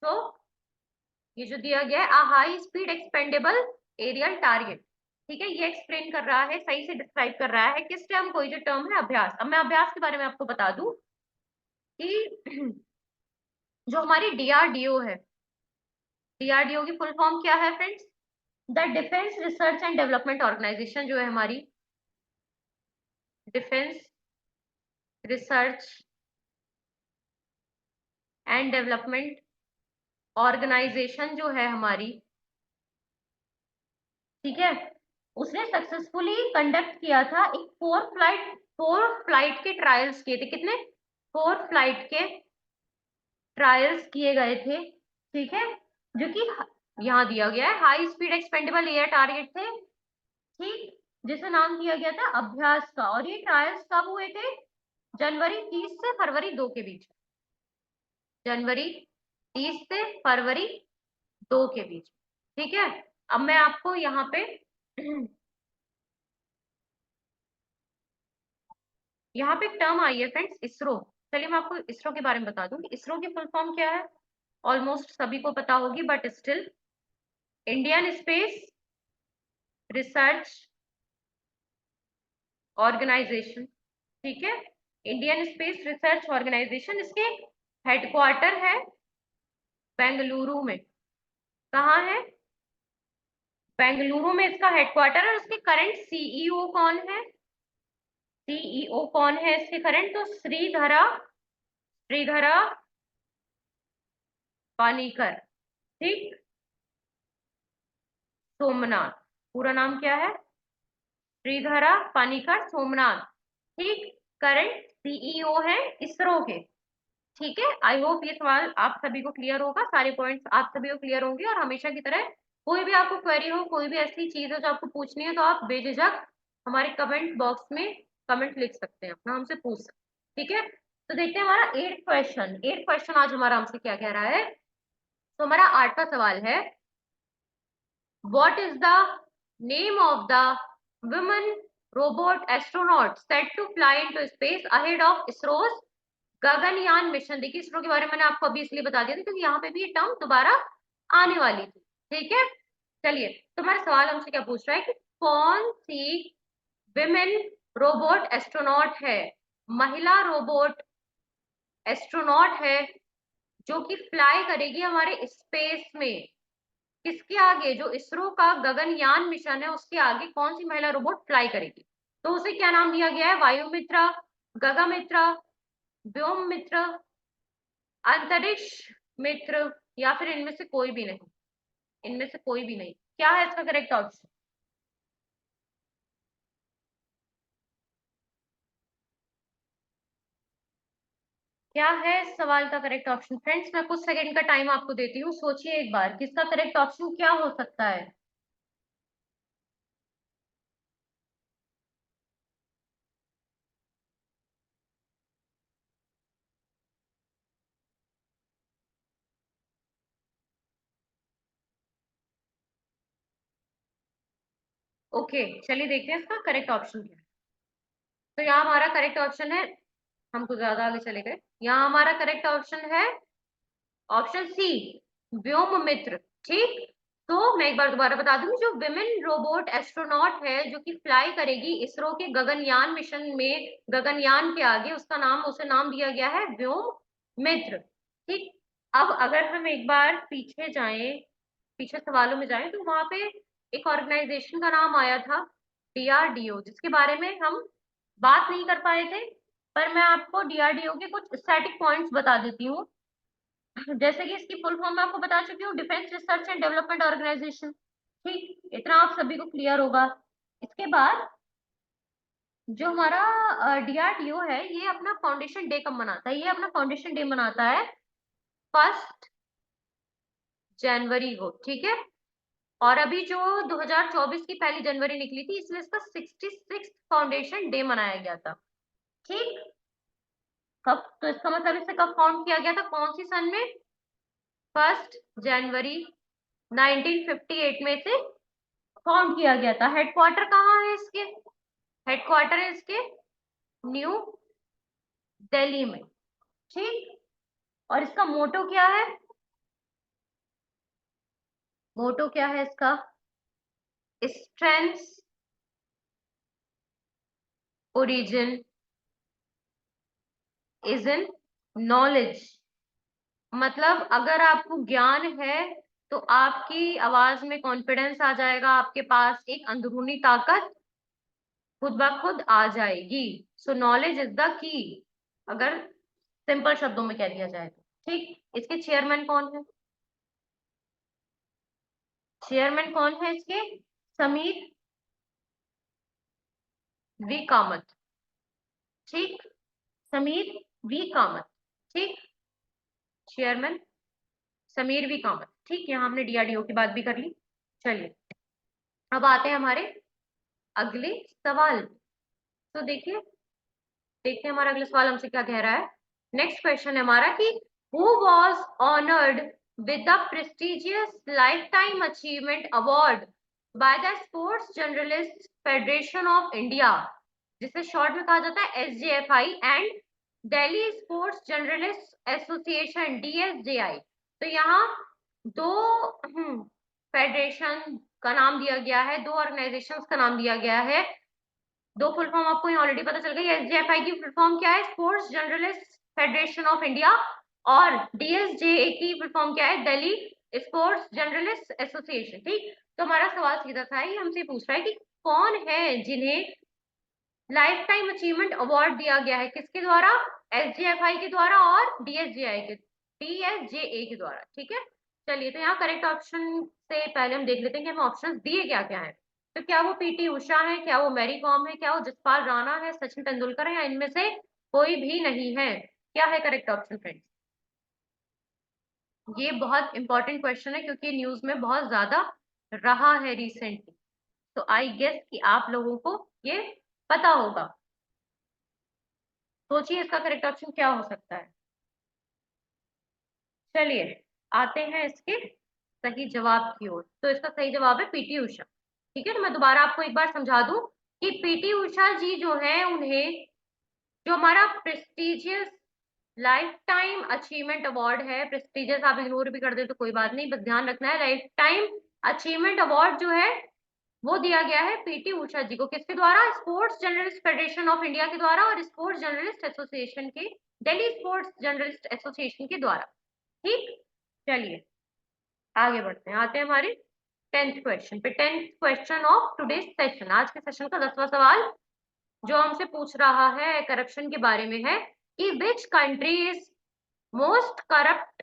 तो ये जो दिया गया है a high speed expendable aerial target, ठीक है, ये एक्सप्लेन कर रहा है, सही से डिस्क्राइब कर रहा है किस टर्म को, जो टर्म है अभ्यास। अब मैं अभ्यास के बारे में आपको बता दूं कि जो हमारी डीआरडीओ है, डीआरडीओ की फुल फॉर्म क्या है friends? The Defence Research and Development Organisation जो है हमारी, Defence Research and Development Organisation जो है हमारी, ठीक है, उसने सक्सेसफुली कंडक्ट किया था एक फोर फ्लाइट के ट्रायल्स किए थे। कितने? फोर फ्लाइट के ट्रायल्स किए गए थे। ठीक है, जो कि यहाँ दिया गया है high speed expendable air target थे। ठीक, जिसे नाम दिया गया था अभ्यास का। और ये ट्रायल्स कब हुए थे? जनवरी 30 से फरवरी 2 के बीच। जनवरी 30 से फरवरी 2 के बीच। ठीक है, अब मैं आपको यहाँ पे यहाँ पे एक टर्म आई है फ्रेंड्स, इसरो। चलिए मैं आपको इसरो के बारे में बता दूं कि इसरो की फुल फॉर्म क्या है। ऑलमोस्ट सभी को पता होगी but still, Indian Space Research Organisation. ठीक है, इंडियन स्पेस रिसर्च ऑर्गेनाइजेशन, इसके हेडक्वार्टर है बेंगलुरु में। कहाँ है? बेंगलुरु में इसका हेडक्वार्टर है। उसके करंट सीईओ कौन है? सीईओ कौन है इसके करंट? तो श्रीधरा श्रीधरा पानीकर। ठीक, सोमनाथ, पूरा नाम क्या है? श्रीधरा पानीकर सोमनाथ। ठीक, करंट सीईओ है इसरो के। ठीक है, आई होप ये सवाल आप सभी को क्लियर होगा, सारे पॉइंट्स आप सभी को क्लियर होंगे। और हमेशा की तरह कोई भी आपको क्वेरी हो, कोई भी ऐसी चीज हो जो आपको पूछनी है, तो आप बेझिझक हमारे कमेंट बॉक्स में कमेंट लिख सकते हैं, अपना हमसे पूछ सकते हैं। ठीक है, तो देखते हैं हमारा एट क्वेश्चन आज हमारा हमसे क्या कह रहा है। तो हमारा आठवां सवाल है, what is the name of the woman robot astronaut set to fly into space ahead of ISRO's Gaganyaan mission. देखिए इसरो के बारे में मैंने आपको अभी इसलिए बता दिया था क्योंकि यहाँ पे भी ये टर्म दोबारा आने वाली थी। ठीक है, चलिए तो हमारा सवाल हमसे क्या पूछ रहा है कि कौन सी विमेन रोबोट एस्ट्रोनॉट है, महिला रोबोट एस्ट्रोनॉट है, जो कि फ्लाई करेगी हमारे स्पेस में। किसके आगे? जो इसरो का गगनयान मिशन है उसके आगे कौन सी महिला रोबोट फ्लाई करेगी? तो उसे क्या नाम दिया गया है? वायुमित्रा, गगमित्रा, व्योम मित्र, अंतरिक्ष मित्र, या फिर इनमें से कोई भी नहीं? इनमें से कोई भी नहीं। क्या है इसका करेक्ट ऑप्शन? क्या है इस सवाल का करेक्ट ऑप्शन? फ्रेंड्स मैं कुछ सेकंड का टाइम आपको देती हूँ, सोचिए एक बार किसका करेक्ट ऑप्शन क्या हो सकता है। ओके चलिए देखते हैं इसका करेक्ट ऑप्शन क्या है। तो यहाँ हमारा करेक्ट ऑप्शन है, हम कुछ ज्यादा आगे चले गए। यहाँ हमारा करेक्ट ऑप्शन है ऑप्शन सी, व्योम मित्र। ठीक, तो मैं एक बार दोबारा बता दूं, जो विमेन रोबोट एस्ट्रोनॉट है जो कि फ्लाई करेगी इसरो के गगनयान मिशन में, गगनयान के आगे उसका नाम, उसे नाम दिया गया है व्योम मित्र। ठीक, अब अगर हम एक बार पीछे जाएं, पीछे सवालों में जाएं, तो वहां पे एक ऑर्गेनाइजेशन का नाम आया था डीआरडीओ, जिसके बारे में हम बात नहीं कर पाए थे। पर मैं आपको डीआरडीओ के कुछ स्टैटिक पॉइंट्स बता देती हूँ। जैसे कि इसकी फुल फॉर्म मैं आपको बता चुकी हूँ, Defence Research and Development Organisation. ठीक, इतना आप सभी को क्लियर होगा। इसके बाद जो हमारा डीआरडीओ है, ये अपना फाउंडेशन डे कब मनाता है? ये अपना फाउंडेशन डे मनाता है 1 जनवरी को। ठीक है, और अभी जो 2024 की 1 जनवरी निकली थी, इसमें इसका 66 फाउंडेशन डे मनाया गया था। ठीक, कब, तो इसका मतलब इसे कब फाउंड किया गया था, कौन सी सन में? 1 जनवरी 1958 में से फाउंड किया गया था। हेडक्वार्टर कहाँ है इसके? हेडक्वार्टर है इसके न्यू दिल्ली में। ठीक, और इसका मोटो क्या है? मोटो क्या है इसका? Strength origin is in knowledge. मतलब अगर आपको ज्ञान है तो आपकी आवाज में कॉन्फिडेंस आ जाएगा, आपके पास एक अंदरूनी ताकत खुद ब खुद आ जाएगी। सो नॉलेज इज द की, अगर सिंपल शब्दों में कह दिया जाए तो। ठीक, इसके चेयरमैन कौन है? चेयरमैन कौन है इसके? समीर वी कामत। ठीक, समीर वी कामत। ठीक, चेयरमैन समीर वी कामत। ठीक, यहाँ हमने डीआरडीओ की बात भी कर ली। चलिए अब आते हैं हमारे अगले सवाल। तो देखिए, देखते हैं हमारा अगला सवाल हमसे क्या कह रहा है। नेक्स्ट क्वेश्चन है हमारा कि who was honoured with the prestigious lifetime achievement award by the Sports Journalist Federation of India, जिसे शॉर्ट में कहा जाता है SJFI, and Delhi Sports Journalist Association DSJI. तो यहाँ दो फेडरेशन का नाम दिया गया है, दो ऑर्गेनाइजेशंस का नाम दिया गया है। दो फुल फॉर्म आपको यहाँ ऑलरेडी पता चल गई। एसजेएफआई की फुल फॉर्म क्या है? Sports Journalist Federation of India. और डीएसजेए की फुल फॉर्म क्या है? Delhi Sports Journalist association. ठीक, तो हमारा सवाल सीधा सा है, हमसे पूछ रहा है कि कौन है जिन्हें लाइफ टाइम अचीवमेंट अवार्ड दिया गया है, किसके द्वारा? एसजेएफआई के द्वारा और डीएसजेआई के, डीएसजेए के द्वारा। ठीक है, चलिए तो यहाँ करेक्ट ऑप्शन से पहले हम देख लेते हैं कि हमें ऑप्शंस दिए क्या क्या है। तो क्या वो पीटी उषा है, क्या वो मैरी कॉम है, क्या वो जसपाल राणा है, सचिन तेंदुलकर है, या इनमें से कोई भी नहीं है? क्या है करेक्ट ऑप्शन फ्रेंड्स? ये बहुत इंपॉर्टेंट क्वेश्चन है क्योंकि न्यूज में बहुत ज्यादा रहा है रिसेंटली। तो आई गेस कि आप लोगों को ये पता होगा। सोचिए इसका करेक्ट ऑप्शन क्या हो सकता है। चलिए आते हैं इसके सही जवाब की ओर। तो इसका सही जवाब है पीटी उषा। ठीक है, तो मैं दोबारा आपको एक बार समझा दूं कि पीटी उषा जी जो है, उन्हें जो हमारा prestigious lifetime achievement award है, प्रेस्टिजियस आप इग्नोर भी कर दे तो कोई बात नहीं, बस ध्यान रखना है, लाइफ टाइम अचीवमेंट अवार्ड जो है वो दिया गया है पीटी उषा जी को। किसके द्वारा? Sports Journalist Federation of India के द्वारा और स्पोर्ट्स जर्नलिस्ट एसोसिएशन के, दिल्ली स्पोर्ट्स जर्नलिस्ट एसोसिएशन के द्वारा। ठीक, चलिए आगे बढ़ते हैं, आते हैं हमारे 10th क्वेश्चन पे। 10th question of today's session, आज के सेशन का 10वां सवाल जो हमसे पूछ रहा है करप्शन के बारे में है कि which country is most corrupt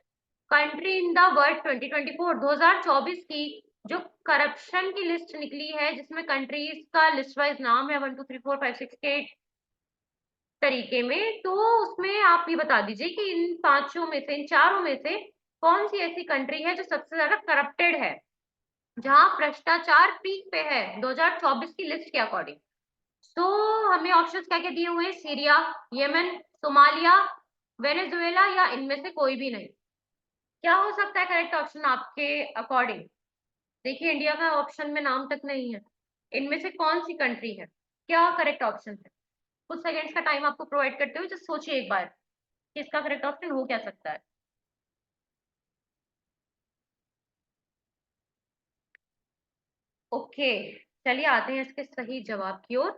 country in the world 2024। 2024 की जो करप्शन की लिस्ट निकली है, जिसमें कंट्रीज का लिस्ट वाइज नाम है 1 2 3 4 5 6 8, तरीके में, तो उसमें आप ये बता दीजिए कि इन पांचों में से, इन चारों में से कौन सी ऐसी कंट्री है जो सबसे ज्यादा करप्टेड है, जहां भ्रष्टाचार पीक पे है 2024 की लिस्ट के अकॉर्डिंग। तो हमें ऑप्शंस क्या क्या दिए हुए हैं? सीरिया, यमन, सोमालिया, वेनेजुएला, या इनमें से कोई भी नहीं। क्या हो सकता है करेक्ट ऑप्शन आपके अकॉर्डिंग? देखिए, इंडिया का ऑप्शन में नाम तक नहीं है। इनमें से कौन सी कंट्री है? क्या करेक्ट ऑप्शन है? कुछ सेकंड्स का टाइम आपको प्रोवाइड करते हुए जस्ट सोचिए एक बार कि इसका करेक्ट ऑप्शन हो क्या सकता है। ओके, चलिए आते हैं इसके सही जवाब की ओर।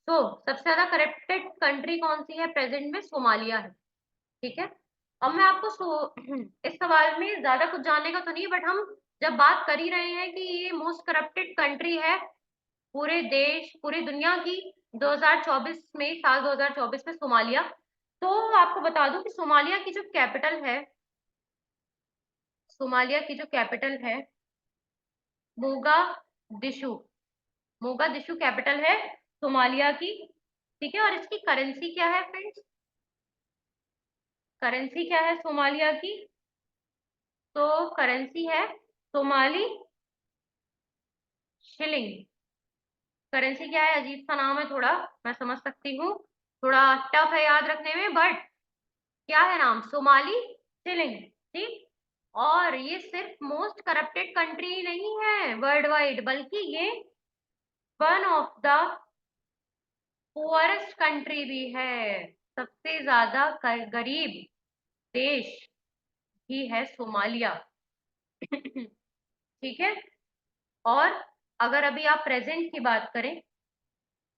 तो सबसे ज्यादा करप्टेड कंट्री कौन सी है प्रेजेंट में? सोमालिया है। ठीक है। अब मैं आपको इस सवाल में ज्यादा कुछ जानने का तो नहीं, बट हम जब बात कर ही रहे हैं कि ये मोस्ट करप्टेड कंट्री है पूरे देश, पूरी दुनिया की, 2024 में, साल 2024 में सोमालिया, तो आपको बता दूं कि सोमालिया की जो कैपिटल है, सोमालिया की जो कैपिटल है मोगादिशु, मोगादिशु कैपिटल है सोमालिया की। ठीक है। और इसकी करेंसी क्या है फ्रेंड्स? करेंसी क्या है सोमालिया की? तो करेंसी है सोमाली शिलिंग। करेंसी क्या है? अजीब सा नाम है थोड़ा, मैं समझ सकती हूँ, थोड़ा टफ है याद रखने में, बट क्या है नाम? Somali shilling. ठीक। और ये सिर्फ मोस्ट करप्टेड कंट्री नहीं है वर्ल्ड वाइड, बल्कि ये one of the poorest country भी है। सबसे ज्यादा गरीब देश ही है सोमालिया। ठीक है। और अगर अभी आप प्रेजेंट की बात करें,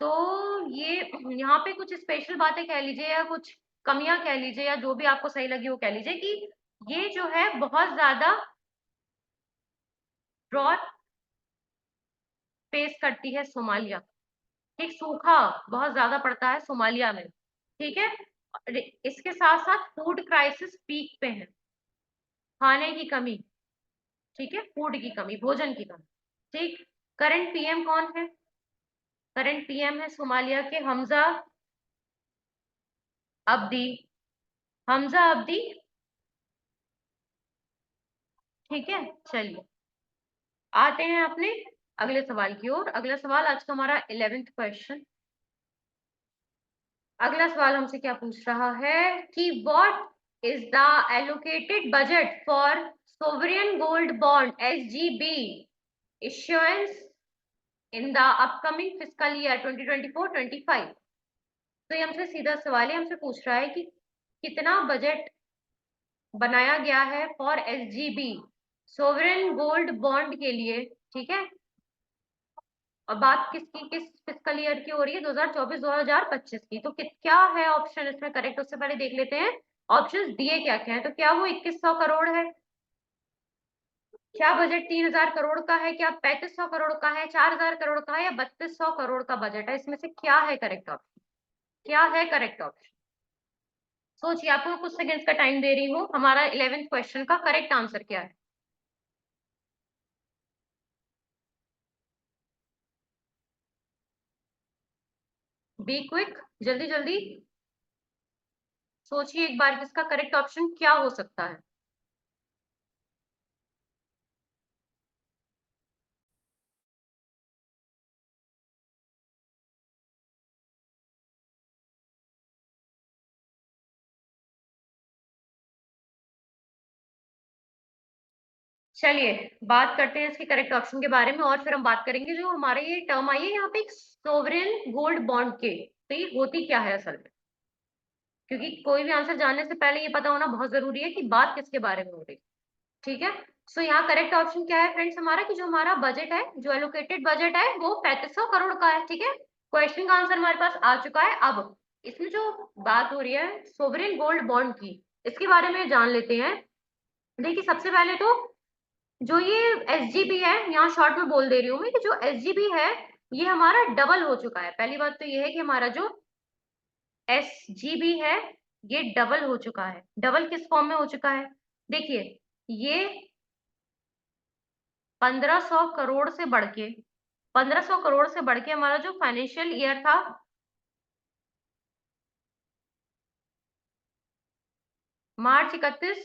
तो ये यहाँ पे कुछ स्पेशल बातें कह लीजिए, या कुछ कमियां कह लीजिए, या जो भी आपको सही लगी वो कह लीजिए, कि ये जो है बहुत ज्यादा ड्रॉट फेस करती है सोमालिया। ठीक, सूखा बहुत ज्यादा पड़ता है सोमालिया में। ठीक है। और इसके साथ साथ फूड क्राइसिस पीक पे है, खाने की कमी। ठीक है, फूड की कमी, भोजन की कमी। ठीक। करंट पीएम कौन है? करंट पीएम है सोमालिया के हमजा अब्दी। हमजा अब्दी। ठीक है। चलिए आते हैं अपने अगले सवाल की ओर। अगला सवाल आज का हमारा 11th क्वेश्चन। अगला सवाल हमसे क्या पूछ रहा है कि what is the allocated budget for sovereign gold bond SGB insurance in the upcoming fiscal year 2024-25। तो ये हमसे सीधा सवाल है, हमसे पूछ रहा है कि कितना बजट बनाया गया है for SGB, sovereign gold bond के लिए। ठीक है। और बात किसकी, किस फिस्कल ईयर की हो रही है? 2024-2025 की। तो क्या है ऑप्शन इसमें करेक्ट, उससे पहले देख लेते हैं ऑप्शंस दिए क्या क्या है। तो क्या वो 2100 करोड़ है? क्या बजट 3000 करोड़ का है? क्या 3500 करोड़ का है? 4000 करोड़ का है? या 3200 करोड़ का बजट है? इसमें से क्या है करेक्ट ऑप्शन? क्या है करेक्ट ऑप्शन? सोचिए, आपको कुछ सेकंड्स का टाइम दे रही हूँ। हमारा 11th क्वेश्चन का करेक्ट आंसर क्या है? बी क्विक, जल्दी जल्दी सोचिए एक बार, किसका करेक्ट ऑप्शन क्या हो सकता है? चलिए बात करते हैं इसके करेक्ट ऑप्शन के बारे में, और फिर हम बात करेंगे जो हमारे ये टर्म आई है यहाँ पे, सोवरेन गोल्ड बॉन्ड के, तो ये होती क्या है असल में, क्योंकि कोई भी आंसर जानने से पहले ये पता होना बहुत जरूरी है कि बात किसके बारे में हो रही है। ठीक है। सो यहाँ करेक्ट ऑप्शन क्या है फ्रेंड्स हमारा, कि जो हमारा बजट है, जो एलोकेटेड बजट है, वो 3500 करोड़ का है। ठीक है। क्वेश्चन का आंसर हमारे पास आ चुका है। अब इसमें जो बात हो रही है सोवरेन गोल्ड बॉन्ड की, इसके बारे में जान लेते हैं। देखिए, सबसे पहले तो जो ये एसजीबी है, यहाँ शॉर्ट में बोल दे रही हूँ मैं कि जो एसजीबी है, ये हमारा डबल हो चुका है। पहली बात तो ये है कि हमारा जो एसजीबी है, ये डबल हो चुका है। डबल किस फॉर्म में हो चुका है? देखिए, ये 1500 करोड़ से बढ़ के, 1500 करोड़ से बढ़ के हमारा जो फाइनेंशियल ईयर था, मार्च 31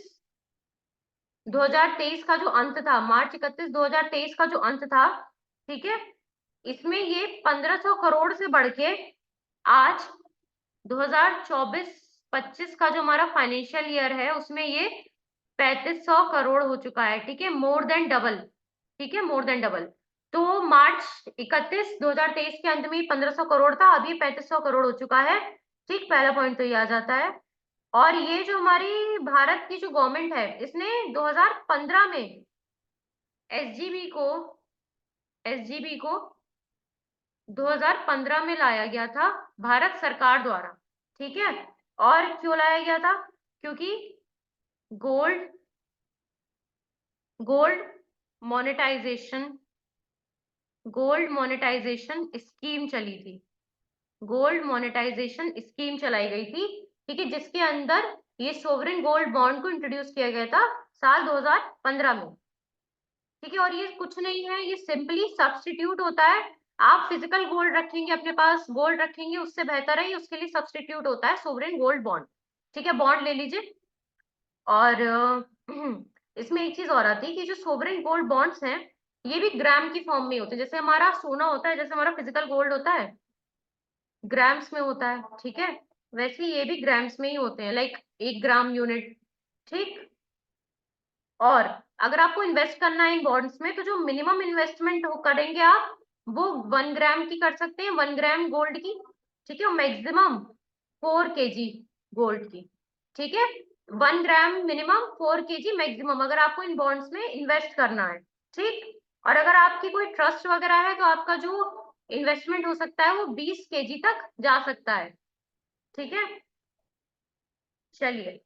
2023 का जो अंत था, मार्च 31 2023 का जो अंत था, ठीक है, इसमें ये 1500 करोड़ से बढ़ के आज 2024-25 का जो हमारा फाइनेंशियल ईयर है उसमें ये 3500 करोड़ हो चुका है। ठीक है, मोर देन डबल। ठीक है, मोर देन डबल। तो मार्च 31 2023 के अंत में 1500 करोड़ था, अभी 3500 करोड़ हो चुका है। ठीक, पहला पॉइंट तो ये आ जाता है। और ये जो हमारी भारत की जो गवर्नमेंट है, इसने 2015 में एसजीबी को एसजीबी को 2015 में लाया गया था भारत सरकार द्वारा। ठीक है, और क्यों लाया गया था? क्योंकि gold gold monetisation gold monetisation scheme चली थी। गोल्ड मोनेटाइजेशन स्कीम चलाई गई थी। ठीक है, जिसके अंदर ये सोवरेन गोल्ड बॉन्ड को इंट्रोड्यूस किया गया था साल 2015 में। ठीक है, और ये कुछ नहीं है, ये सिंपली सब्स्टिट्यूट होता है। आप फिजिकल गोल्ड रखेंगे, अपने पास गोल्ड रखेंगे, उससे बेहतर है, उसके लिए सब्स्टिट्यूट होता है सोवरेन गोल्ड बॉन्ड। ठीक है, बॉन्ड ले लीजिए। और इसमें एक चीज और आती है कि जो सोवरेन गोल्ड बॉन्ड्स हैं, ये भी ग्राम की फॉर्म में होते हैं। जैसे हमारा सोना होता है, जैसे हमारा फिजिकल गोल्ड होता है, ग्राम्स में होता है। ठीक है, वैसे ये भी ग्राम्स में ही होते हैं, लाइक 1 ग्राम यूनिट। ठीक, और अगर आपको इन्वेस्ट करना है इन बॉन्ड्स में, तो जो मिनिमम इन्वेस्टमेंट हो करेंगे आप, वो 1 ग्राम की कर सकते हैं, 1 ग्राम गोल्ड की। ठीक है, मैक्सिमम 4 kg गोल्ड की। ठीक है, 1 ग्राम मिनिमम, 4 kg मैक्सिमम, अगर आपको इन बॉन्ड्स में इन्वेस्ट करना है। ठीक, और अगर आपकी कोई ट्रस्ट वगैरह है, तो आपका जो इन्वेस्टमेंट हो सकता है वो 20 kg तक जा सकता है। ठीक है, चलिए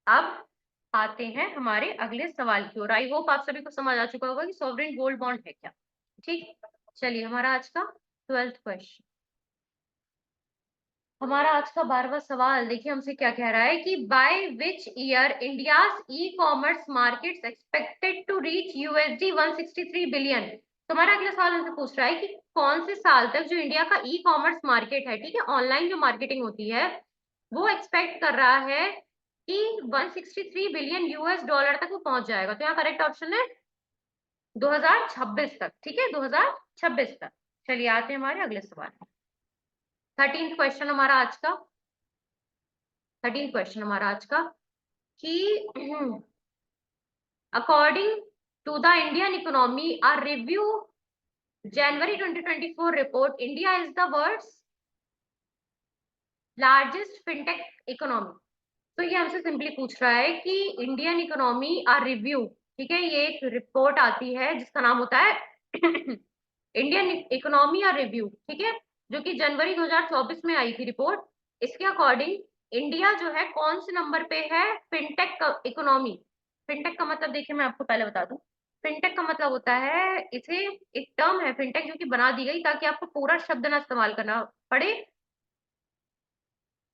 अब आते हैं हमारे अगले सवाल की ओर। आई होप आप सभी को समझ आ चुका होगा कि सॉवरेन गोल्ड बॉन्ड है क्या। ठीक, चलिए हमारा आज का 12th क्वेश्चन, हमारा आज का 12वां सवाल देखिए हमसे क्या कह रहा है कि by which year India's e commerce markets expected to reach USD 163 billion. तो हमारा अगला सवाल हमसे पूछ रहा है कि कौन से साल तक जो इंडिया का ई कॉमर्स मार्केट है, ठीक है, ऑनलाइन जो मार्केटिंग होती है, वो एक्सपेक्ट कर रहा है कि 163 बिलियन US डॉलर तक वो पहुंच जाएगा। तो यहाँ करेक्ट ऑप्शन है 2026 तक। ठीक है, 2026 तक। चलिए आते हैं हमारे अगले सवाल। 13th क्वेश्चन हमारा आज का 13th क्वेश्चन हमारा आज का कि according to the Indian economy a review January 2024 report, India is the world's largest fintech economy. तो ये हमसे सिंपली पूछ रहा है कि इंडियन इकोनॉमी आ रिव्यू, ठीक है, ये एक रिपोर्ट आती है जिसका नाम होता है इंडियन इकोनॉमी आ रिव्यू। ठीक है, जो कि जनवरी 2024 में आई थी रिपोर्ट। इसके अकॉर्डिंग इंडिया जो है कौन से नंबर पे है फिनटेक इकोनॉमी। फिनटेक का मतलब देखिए मैं आपको पहले बता दूं। फिनटेक का मतलब होता है, इसे एक टर्म है फिनटेक जो कि बना दी गई ताकि आपको पूरा शब्द ना इस्तेमाल करना पड़े,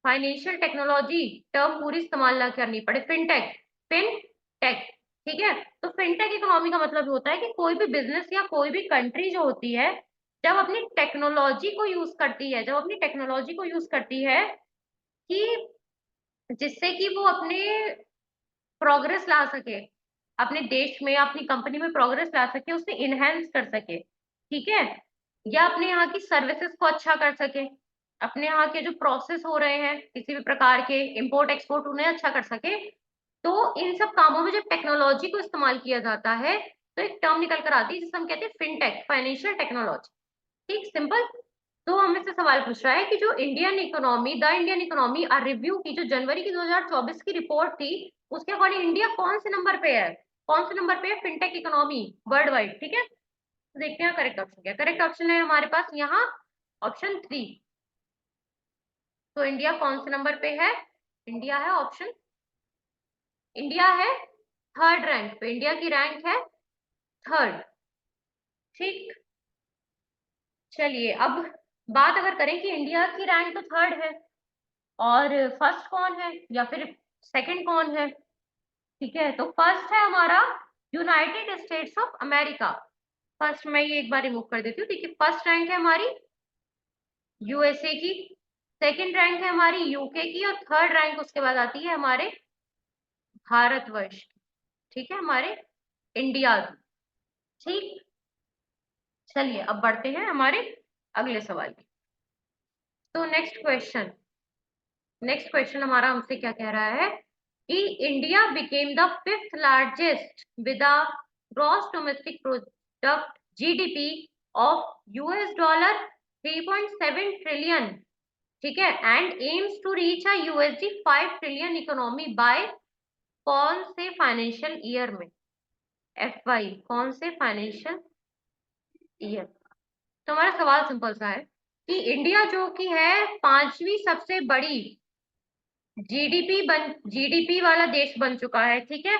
फाइनेंशियल टेक्नोलॉजी टर्म पूरी इस्तेमाल ना करनी पड़े। Fintech, fintech. ठीक है, तो फिनटेक इकोनॉमी का मतलब होता है कि कोई भी बिजनेस या कोई भी कंट्री जो होती है, जब अपनी टेक्नोलॉजी को यूज करती है, जब अपनी टेक्नोलॉजी को यूज करती है कि जिससे कि वो अपने प्रोग्रेस ला सके, अपने देश में अपनी कंपनी में प्रोग्रेस ला सके, उसे इनहेंस कर सके। ठीक है, या अपने यहाँ की सर्विसेज को अच्छा कर सके, अपने यहाँ के जो प्रोसेस हो रहे हैं किसी भी प्रकार के इम्पोर्ट एक्सपोर्ट, उन्हें अच्छा कर सके। तो इन सब कामों में जब टेक्नोलॉजी को इस्तेमाल किया जाता है, तो एक टर्म निकल कर आती है जिसे हम कहते हैं फिनटेक, फाइनेंशियल टेक्नोलॉजी। ठीक, सिंपल। तो हमें से सवाल पूछ रहा है कि जो Indian economy, the Indian economy a review की जो जनवरी की 2024 की रिपोर्ट थी, उसके अकॉर्डिंग इंडिया कौन से नंबर पे है, कौन से नंबर पे है फिनटेक इकोनॉमी वर्ल्ड वाइड। ठीक है, तो देखते हैं करेक्ट ऑप्शन क्या। करेक्ट ऑप्शन है हमारे पास यहाँ ऑप्शन 3। तो इंडिया कौन से नंबर पे है? इंडिया है ऑप्शन, इंडिया है 3rd रैंक पे, इंडिया की रैंक है 3rd। ठीक, चलिए अब बात अगर करें कि इंडिया की रैंक तो 3rd है, और फर्स्ट कौन है या फिर सेकंड कौन है? ठीक है, तो फर्स्ट है हमारा United states of America. First मैं ये एक बार रिमूव कर देती हूँ। ठीक है, फर्स्ट रैंक है हमारी यूएसए की, सेकंड रैंक है हमारी यूके की, और 3rd रैंक उसके बाद आती है हमारे भारतवर्ष की, ठीक है, हमारे इंडिया की। ठीक, चलिए अब बढ़ते हैं हमारे अगले सवाल की। तो नेक्स्ट क्वेश्चन हमारा हमसे क्या कह रहा है कि India became the fifth largest with a gross domestic product GDP of US dollar 3.7 trillion, ठीक है, and aims to reach a USD 5 trillion economy by कौन से फाइनेंशियल ईयर में? FY कौन से फाइनेंशियल ईयर? तो हमारा सवाल सिंपल सा है कि इंडिया जो कि है पांचवी सबसे बड़ी जीडीपी वाला देश बन चुका है, ठीक है।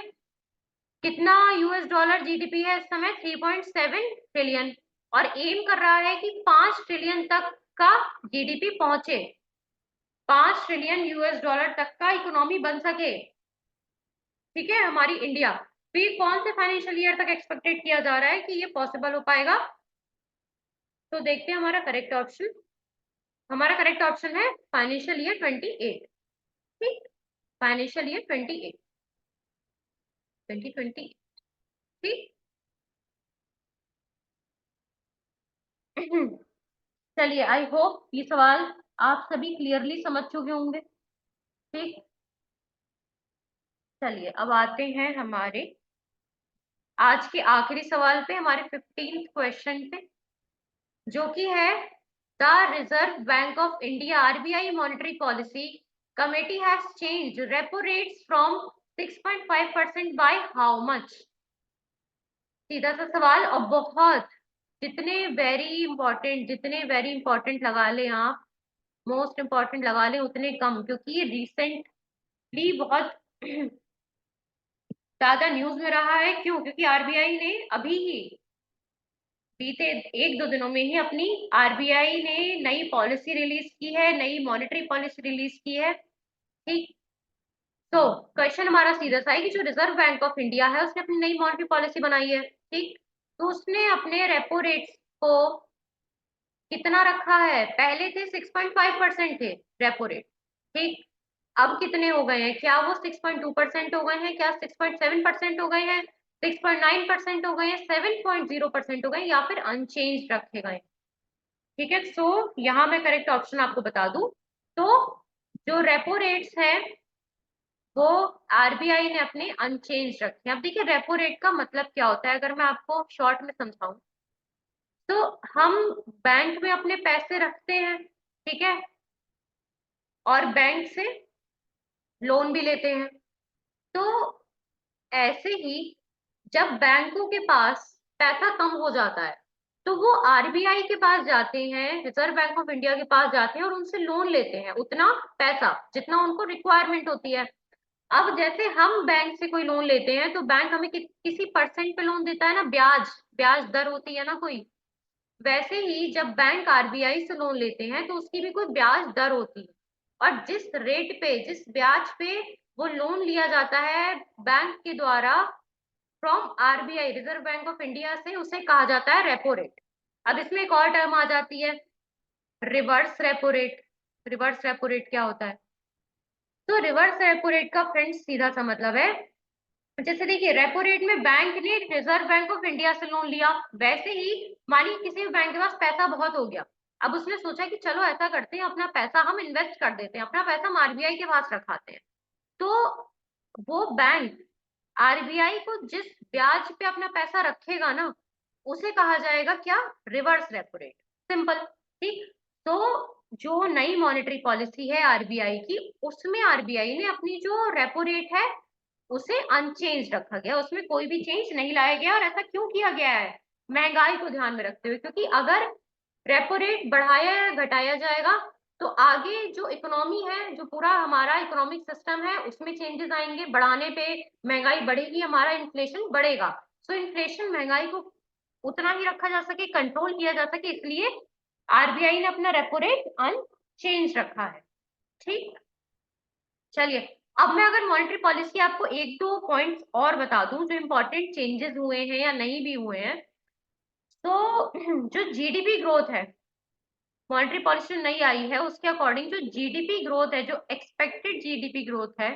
कितना यूएस डॉलर जीडीपी है इस समय? 3.7 ट्रिलियन, और एम कर रहा है कि 5 ट्रिलियन तक का जीडीपी पहुंचे, 5 ट्रिलियन यूएस डॉलर तक का इकोनॉमी बन सके, ठीक है, हमारी इंडिया। फिर कौन से फाइनेंशियल ईयर तक एक्सपेक्टेड किया जा रहा है कि ये पॉसिबल हो पाएगा? तो देखते हैं हमारा करेक्ट ऑप्शन है फाइनेंशियल ईयर 28। ठीक, फाइनेंशियल ईयर 28, 2020। ठीक। चलिए, आई होप ये सवाल आप सभी क्लियरली समझ चुके होंगे। ठीक, चलिए अब आते हैं हमारे आज के आखिरी सवाल पे, हमारे 15th क्वेश्चन पे, जो कि है the reserve bank of India RBI monetary policy committee has changed repo rates from 6.5% by how much? सीधा सा सवाल, और बहुत जितने वेरी इंपॉर्टेंट लगा लें आप, मोस्ट इंपॉर्टेंट लगा लें उतने कम, क्योंकि ये रिसेंटली बहुत ज्यादा न्यूज में रहा है। क्यों? क्योंकि आरबीआई ने अभी ही बीते 1-2 दिनों में ही अपनी आरबीआई ने नई पॉलिसी रिलीज की है, नई मॉनेटरी पॉलिसी रिलीज की है। ठीक, तो क्वेश्चन हमारा सीधा सा है कि जो रिजर्व बैंक ऑफ इंडिया है उसने अपनी नई मॉनेटरी पॉलिसी बनाई है, ठीक, तो उसने अपने रेपो रेट्स को कितना रखा है? पहले थे 6.5% थे रेपो रेट, ठीक, अब कितने हो गए हैं? क्या वो 6.2% हो गए हैं? क्या 6.7% हो गए हैं? 6.9% हो गए हैं? 7.0% हो गए, या फिर अनचेंज रखे गए? ठीक है, सो यहाँ मैं करेक्ट ऑप्शन आपको बता दूं, तो जो रेपो रेट्स है वो आरबीआई ने अपने अनचेंज रखे हैं। अब देखिए रेपो रेट का मतलब क्या होता है, अगर मैं आपको शॉर्ट में समझाऊं, तो हम बैंक में अपने पैसे रखते हैं, ठीक है, और बैंक से लोन भी लेते हैं। तो ऐसे ही जब बैंकों के पास पैसा कम हो जाता है तो वो आरबीआई के पास जाते हैं, रिजर्व बैंक ऑफ इंडिया के पास जाते हैं और उनसे लोन लेते हैं उतना पैसा जितना उनको रिक्वायरमेंट होती है। अब जैसे हम बैंक से कोई लोन लेते हैं तो बैंक हमें किसी परसेंट पे लोन देता है ना, ब्याज ब्याज दर होती है ना कोई, वैसे ही जब बैंक आरबीआई से लोन लेते हैं तो उसकी भी कोई ब्याज दर होती है, और जिस ब्याज पे वो लोन लिया जाता है बैंक के द्वारा from RBI, reserve bank of India से, उसे कहा जाता है रेपो रेट। अब इसमें एक और टर्म आ जाती है, reverse repo rate. Reverse repo rate क्या होता है? तो रिवर्स रेपो रेट का फ्रेंड्स सीधा सा मतलब है, जैसे देखिए रेपो रेट में बैंक ने रिजर्व बैंक ऑफ इंडिया से लोन लिया, वैसे ही मानिए किसी भी बैंक के पास पैसा बहुत हो गया, अब उसने सोचा कि चलो ऐसा करते हैं अपना पैसा हम इन्वेस्ट कर देते हैं, अपना पैसा हम आरबीआई के पास रखाते हैं। तो वो बैंक आरबीआई को जिस ब्याज पे अपना पैसा रखेगा ना, उसे कहा जाएगा क्या? Reverse repo rate. सिंपल। ठीक, तो जो नई मॉनेटरी पॉलिसी है आरबीआई की, उसमें आरबीआई ने अपनी जो रेपो रेट है उसे अनचेंज रखा गया, उसमें कोई भी चेंज नहीं लाया गया। और ऐसा क्यों किया गया है? महंगाई को ध्यान में रखते हुए, क्योंकि अगर रेपो रेट बढ़ाया या घटाया जाएगा तो आगे जो इकोनॉमी है, जो पूरा हमारा इकोनॉमिक सिस्टम है, उसमें चेंजेस आएंगे, बढ़ाने पे महंगाई बढ़ेगी, हमारा इन्फ्लेशन बढ़ेगा। सो इन्फ्लेशन, महंगाई को उतना ही रखा जा सके, कंट्रोल किया जा सके, इसलिए आरबीआई ने अपना रेपो रेट अनचेंज रखा है। ठीक, चलिए अब मैं अगर मॉनेटरी पॉलिसी आपको एक दो पॉइंट्स और बता दूं जो इम्पोर्टेंट चेंजेस हुए हैं या नहीं भी हुए हैं, तो जो जीडीपी ग्रोथ है, मॉनेटरी पॉलिसी नई आई है उसके अकॉर्डिंग जो जीडीपी ग्रोथ है, जो एक्सपेक्टेड जीडीपी ग्रोथ है,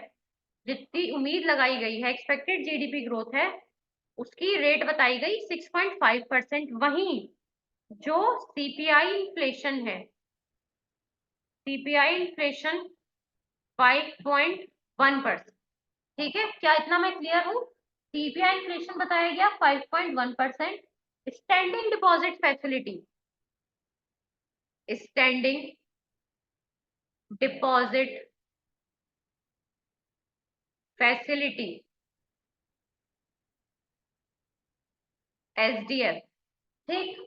जितनी उम्मीद लगाई गई है, एक्सपेक्टेड जीडीपी ग्रोथ है, उसकी रेट बताई गई 6.5%। वहीं जो सीपीआई इन्फ्लेशन है, सीपीआई इन्फ्लेशन 5.1%। ठीक है, क्या इतना मैं क्लियर हूँ? सीपीआई इन्फ्लेशन बताया गया 5.1%। Standing deposit facility, standing deposit facility, SDF, ठीक,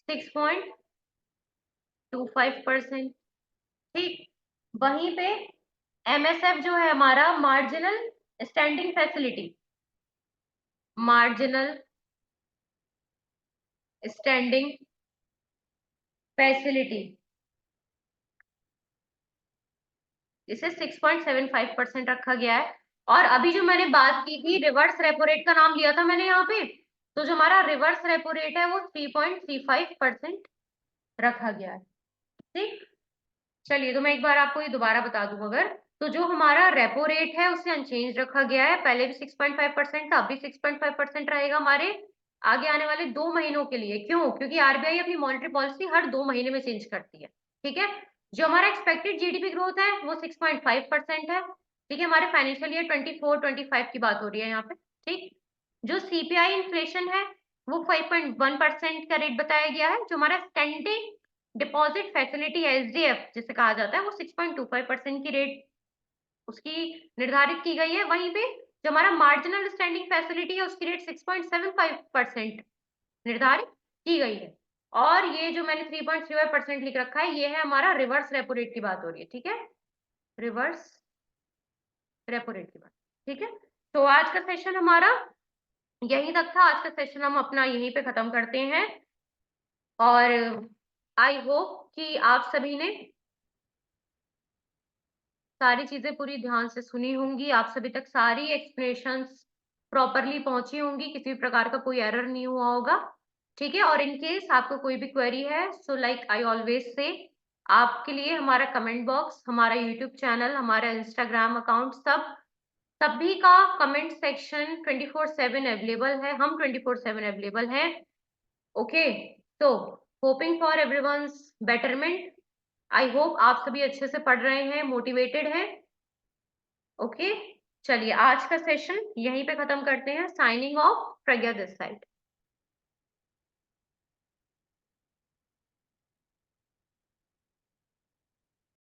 6.25%। ठीक, वहीं पे एमएसएफ जो है हमारा, marginal standing facility, marginal standing facility, इसे 6.75% रखा गया है। और अभी जो मैंने बात की थी, रिवर्स रेपो रेट का नाम लिया था मैंने यहाँ पे, तो जो हमारा रिवर्स रेपो रेट है वो 3.35% रखा गया है। ठीक, चलिए तो मैं एक बार आपको ये दोबारा बता दूं, अगर तो जो हमारा रेपो रेट है उसे अनचेंज रखा गया है। पहले भी 6.5% था, अभी 6.5% रहेगा हमारे आगे आने वाले 2 महीनों के लिए। क्यों? क्योंकि आरबीआई अपनी मॉनेटरी पॉलिसी हर 2 महीने में चेंज करती है। ठीक है, जो हमारा एक्सपेक्टेड जीडीपी ग्रोथ है वो 6.5% है। ठीक है, हमारे फाइनेंशियल ईयर 24-25 की बात हो रही है यहाँ पे। ठीक, जो सीपीआई इन्फ्लेशन है वो 5.1% का रेट बताया गया है। जो हमारा स्टैंडिंग डिपॉजिट फैसिलिटी एसडीएफ जिसे कहा जाता है, वो 6.25% की रेट उसकी निर्धारित की गई है। वहीं पे जो हमारा मार्जिनल स्टैंडिंग फैसिलिटी है उसकी रेट 6.75% निर्धारित की गई है। और ये जो मैंने 3.35% लिख रखा है, ये है हमारा रिवर्स रेपो रेट की बात हो रही है। ठीक है, रिवर्स रेपो रेट की बात। ठीक है, तो आज का सेशन हमारा यहीं तक था। आज का सेशन हम अपना यहीं पे खत्म करते हैं। और आई होप कि आप सभी ने सारी चीजें पूरी ध्यान से सुनी होंगी, आप सभी तक सारी एक्सप्लेनेशंस प्रॉपरली पहुंची होंगी, किसी भी प्रकार का कोई एरर नहीं हुआ होगा। ठीक है, और इन केस आपको कोई भी क्वेरी है, so like I always say, आपके लिए हमारा कमेंट बॉक्स, हमारा यूट्यूब चैनल, हमारा इंस्टाग्राम अकाउंट, सभी का कमेंट सेक्शन 24/7 अवेलेबल है। हम 24/7 अवेलेबल हैं। ओके, तो hoping for everyone's betterment. I hope आप सभी अच्छे से पढ़ रहे हैं, मोटिवेटेड हैं। ओके, चलिए आज का सेशन यहीं पे खत्म करते हैं। Signing off, Pragya this side.